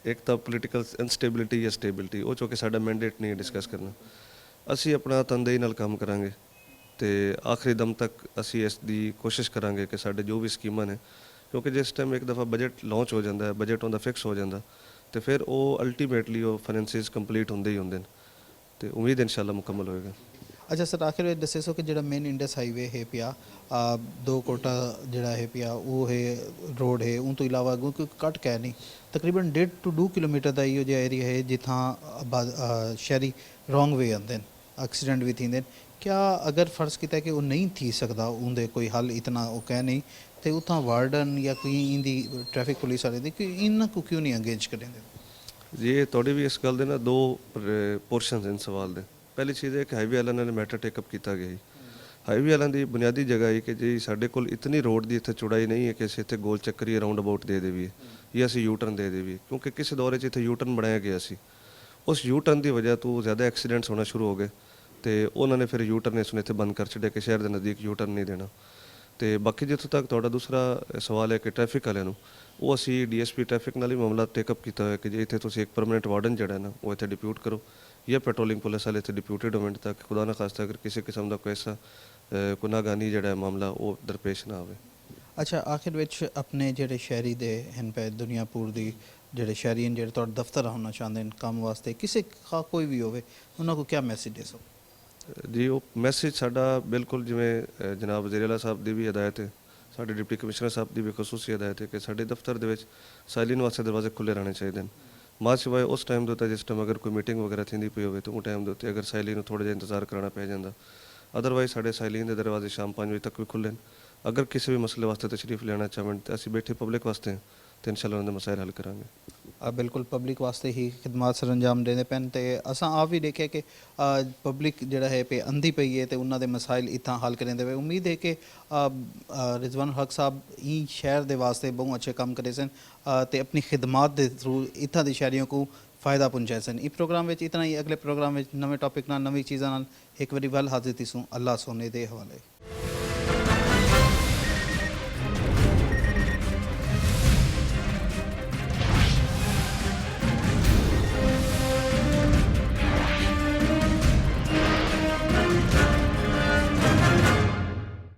ਇੱਕ ਤਾਂ ਪੋਲੀਟੀਕਲ ਇਨਸਟੇਬਿਲਿਟੀ ਜਾਂ ਸਟੇਬਿਲਿਟੀ, ਉਹ ਚੋਂ ਸਾਡਾ ਮੈਂਡੇਟ ਨਹੀਂ ਡਿਸਕਸ ਕਰਨਾ। ਅਸੀਂ ਆਪਣਾ ਤਨਦੇਹੀ ਨਾਲ ਕੰਮ ਕਰਾਂਗੇ ਤੇ ਆਖਰੀ ਦਮ ਤੱਕ ਅਸੀਂ ਇਸ ਦੀ ਕੋਸ਼ਿਸ਼ ਕਰਾਂਗੇ ਕਿ ਸਾਡੇ ਜੋ ਵੀ ਸਕੀਮਾਂ ਨੇ, ਕਿਉਂਕਿ ਜਿਸ ਟਾਈਮ ਇੱਕ ਦਫਾ ਬਜਟ ਲਾਂਚ ਹੋ ਜਾਂਦਾ ਹੈ, ਬਜਟ ਉਹਦਾ ਫਿਕਸ ਹੋ ਜਾਂਦਾ ਤੇ ਫਿਰ ਉਹ ਅਲਟੀਮੇਟਲੀ ਉਹ ਫਾਈਨੈਂਸਿਸ ਕੰਪਲੀਟ ਹੁੰਦੇ ਹੀ ਹੁੰਦੇ ਨੇ ਤੇ ਉਮੀਦ ਇਨਸ਼ਾਅੱਲਾ ਮੁਕੰਮਲ ਹੋਏਗਾ। ਅੱਛਾ ਸਰ, ਆਖਿਰ ਵਿੱਚ ਦੱਸੋ ਕਿ ਜਿਹੜਾ ਮੇਨ ਇੰਡਸ ਹਾਈਵੇ ਹੈ ਪਿਆ 2 ਕੋਟਾ ਜਿਹੜਾ ਹੈ ਪਿਆ ਉਹ ਹੈ ਰੋਡ ਹੈ, ਉਹ ਤੋਂ ਇਲਾਵਾ ਕੋਈ ਕੱਟ ਕਹਿ ਨਹੀਂ ਤਕਰੀਬਨ 1.5 ਤੋਂ 2 ਕਿਲੋਮੀਟਰ ਦਾ ਇਹੋ ਜਿਹਾ ਏਰੀਆ ਹੈ ਜਿੱਥਾਂ ਸ਼ਹਿਰੀ ਰੋਂਗ ਵੇ ਆਉਂਦੇ ਨੇ, ਐਕਸੀਡੈਂਟ ਵੀ ਥੀਂਦੇ ਨੇ। क्या अगर फ़र्ज़ किया कि वो नहीं थी सकता उनके कोई हल इतना वो कह नहीं तो उतना वार्डन या कोई इंदी ट्रैफिक पुलिस वाले कि इन्हों को क्यों नहीं अंगेज करेंगे? जी थोड़ी भी इस गल दे ना 2 पोर्शन इन सवाल दे। पहली चीज़ है कि हाईवे वालों ने मैटर टेकअप किया गया। हाईवे वालों की बुनियादी जगह है कि जी साढ़े कोल इतनी रोड की इतने चौड़ाई नहीं है कि असीं इत्थे गोल चक्करी राउंड अबाउट दे देवीए या असीं यू टर्न दे देवीए, क्योंकि किसी दौरे इत्थे यू टर्न बनाया गया सी। उस यू टर्न की वजह तो ज़्यादा एक्सीडेंट्स होना शुरू हो गए ਤੇ ਉਹਨਾਂ ਨੇ ਫਿਰ ਯੂ ਟਰਨ ਇਸ ਨੂੰ ਇੱਥੇ ਬੰਦ ਕਰ ਛੱਡਿਆ ਕਿ ਸ਼ਹਿਰ ਦੇ ਨਜ਼ਦੀਕ ਯੂ ਟਰਨ ਨਹੀਂ ਦੇਣਾ। ਤੇ ਬਾਕੀ ਜਿੱਥੋਂ ਤੱਕ ਤੁਹਾਡਾ ਦੂਸਰਾ ਸਵਾਲ ਹੈ ਕਿ ਟ੍ਰੈਫਿਕ ਵਾਲਿਆਂ ਨੂੰ, ਉਹ ਅਸੀਂ ਡੀਐਸਪੀ ਟ੍ਰੈਫਿਕ ਨਾਲ ਹੀ ਮਾਮਲਾ ਟੇਕਅਪ ਕੀਤਾ ਹੋਇਆ ਕਿ ਜੇ ਇੱਥੇ ਤੁਸੀਂ ਇੱਕ ਪਰਮਾਨੈਂਟ ਵਾਰਡਨ ਜਿਹੜਾ ਨਾ ਉਹ ਇੱਥੇ ਡਿਪਿਊਟ ਕਰੋ, ਜਾਂ ਪੈਟਰੋਲਿੰਗ ਪੁਲਿਸ ਵਾਲੇ ਇੱਥੇ ਡਿਪਿਊਟਡ ਹੋਣ ਤਾਂ ਕਿ ਖੁਦਾ ਨਾ ਖਾਸਤਾ ਅਗਰ ਕਿਸੇ ਕਿਸਮ ਦਾ ਕੋਈ ਐਸਾ ਗੁਨਾਹਗਾਨੀ ਜਿਹੜਾ ਮਾਮਲਾ ਉਹ ਦਰਪੇਸ਼ ਨਾ ਆਵੇ। ਅੱਛਾ, ਆਖਿਰ ਵਿੱਚ ਆਪਣੇ ਜਿਹੜੇ ਸ਼ਹਿਰੀ ਦੇ ਹਨ ਪਏ ਦੁਨੀਆਪੁਰ ਦੀ ਜਿਹੜੇ ਸ਼ਹਿਰੀ ਹਨ ਜਿਹੜੇ ਤੁਹਾਡੇ ਦਫ਼ਤਰ ਆਉਣਾ ਚਾਹੁੰਦੇ ਨੇ ਕੰਮ ਵਾਸਤੇ, ਕਿਸੇ ਕੋਈ ਵੀ ਹੋਵੇ, ਉਹਨਾਂ ਨੂੰ ਕੀ ਮੈਸੇਜ ਦੇ ਸਕੋ? ਜੀ ਉਹ ਮੈਸੇਜ ਸਾਡਾ ਬਿਲਕੁਲ ਜਿਵੇਂ ਜਨਾਬ ਵਜ਼ੀਰ ਆਲਾ ਸਾਹਿਬ ਦੀ ਵੀ ਹਦਾਇਤ ਹੈ, ਸਾਡੇ ਡਿਪਟੀ ਕਮਿਸ਼ਨਰ ਸਾਹਿਬ ਦੀ ਵੀ ਖਸੂਸੀ ਹਦਾਇਤ ਹੈ ਕਿ ਸਾਡੇ ਦਫ਼ਤਰ ਦੇ ਵਿੱਚ ਸਾਇਲੀਨ ਵਾਸਤੇ ਦਰਵਾਜ਼ੇ ਖੁੱਲ੍ਹੇ ਰਹਿਣੇ ਚਾਹੀਦੇ ਨੇ। ਮਾਂ ਸਿਵਾਏ ਉਸ ਟਾਈਮ ਦੇ ਉੱਤੇ ਜਿਸ ਟਾਈਮ ਅਗਰ ਕੋਈ ਮੀਟਿੰਗ ਵਗੈਰਾ ਥੀਂਦੀ ਪਈ ਹੋਵੇ ਤਾਂ ਉਹ ਟਾਈਮ ਦੇ ਉੱਤੇ ਅਗਰ ਸਾਇਲੀਨ ਨੂੰ ਥੋੜ੍ਹਾ ਜਿਹਾ ਇੰਤਜ਼ਾਰ ਕਰਨਾ ਪੈ ਜਾਂਦਾ। ਅਦਰਵਾਈਜ਼ ਸਾਡੇ ਸਾਇਲੀਨ ਦੇ ਦਰਵਾਜ਼ੇ ਸ਼ਾਮ 5 ਵਜੇ ਤੱਕ ਵੀ ਖੁੱਲ੍ਹੇ ਨੇ। ਅਗਰ ਕਿਸੇ ਵੀ ਮਸਲੇ ਵਾਸਤੇ ਤਸ਼ਰੀਫ ਲੈਣਾ ਚਾਹਣ ਤਾਂ ਅਸੀਂ ਬੈਠੇ ਪਬਲਿਕ ਵਾਸਤੇ ਤੇ ਇਨਸ਼ਾਅੱਲਾ ਉਹਨਾਂ ਦੇ ਮਸਾਇਲ ਹੱਲ ਕਰਾਂਗੇ। ਬਿਲਕੁਲ ਪਬਲਿਕ ਵਾਸਤੇ ਹੀ ਖਿਦਮਤ ਸਰ ਅੰਜਾਮ ਦੇਣੇ ਪੈਣ ਤੇ ਅਸਾਂ ਆਪ ਵੀ ਦੇਖਿਆ ਕਿ ਪਬਲਿਕ ਜਿਹੜਾ ਹੈ ਪੇ ਅੰਧੀ ਪਈ ਹੈ ਤੇ ਉਹਨਾਂ ਦੇ ਮਸਾਇਲ ਇਤਾਂ ਹੱਲ ਕਰਨ ਦੇ ਉਮੀਦ ਹੈ ਕਿ ਰਿਜ਼ਵਾਨ ਹਕ ਸਾਹਿਬ ਹੀ ਸ਼ਹਿਰ ਦੇ ਵਾਸਤੇ ਬਹੁਤ ਅੱਛੇ ਕੰਮ ਕਰੇ ਸਨ ਤੇ ਆਪਣੀ ਖਿਦਮਤ ਦੇ ਥਰੂ ਇਤਾਂ ਦੇ ਸ਼ਹਿਰੀਆਂ को फ़ायदा पहुँचाए सन। इस प्रोग्राम में इतना ही, अगले प्रोग्राम में नवे टॉपिक नाल नवी चीज़ां नाल एक बारी वल हाजिर थी सूं। अल्लाह सोने दे हवाले।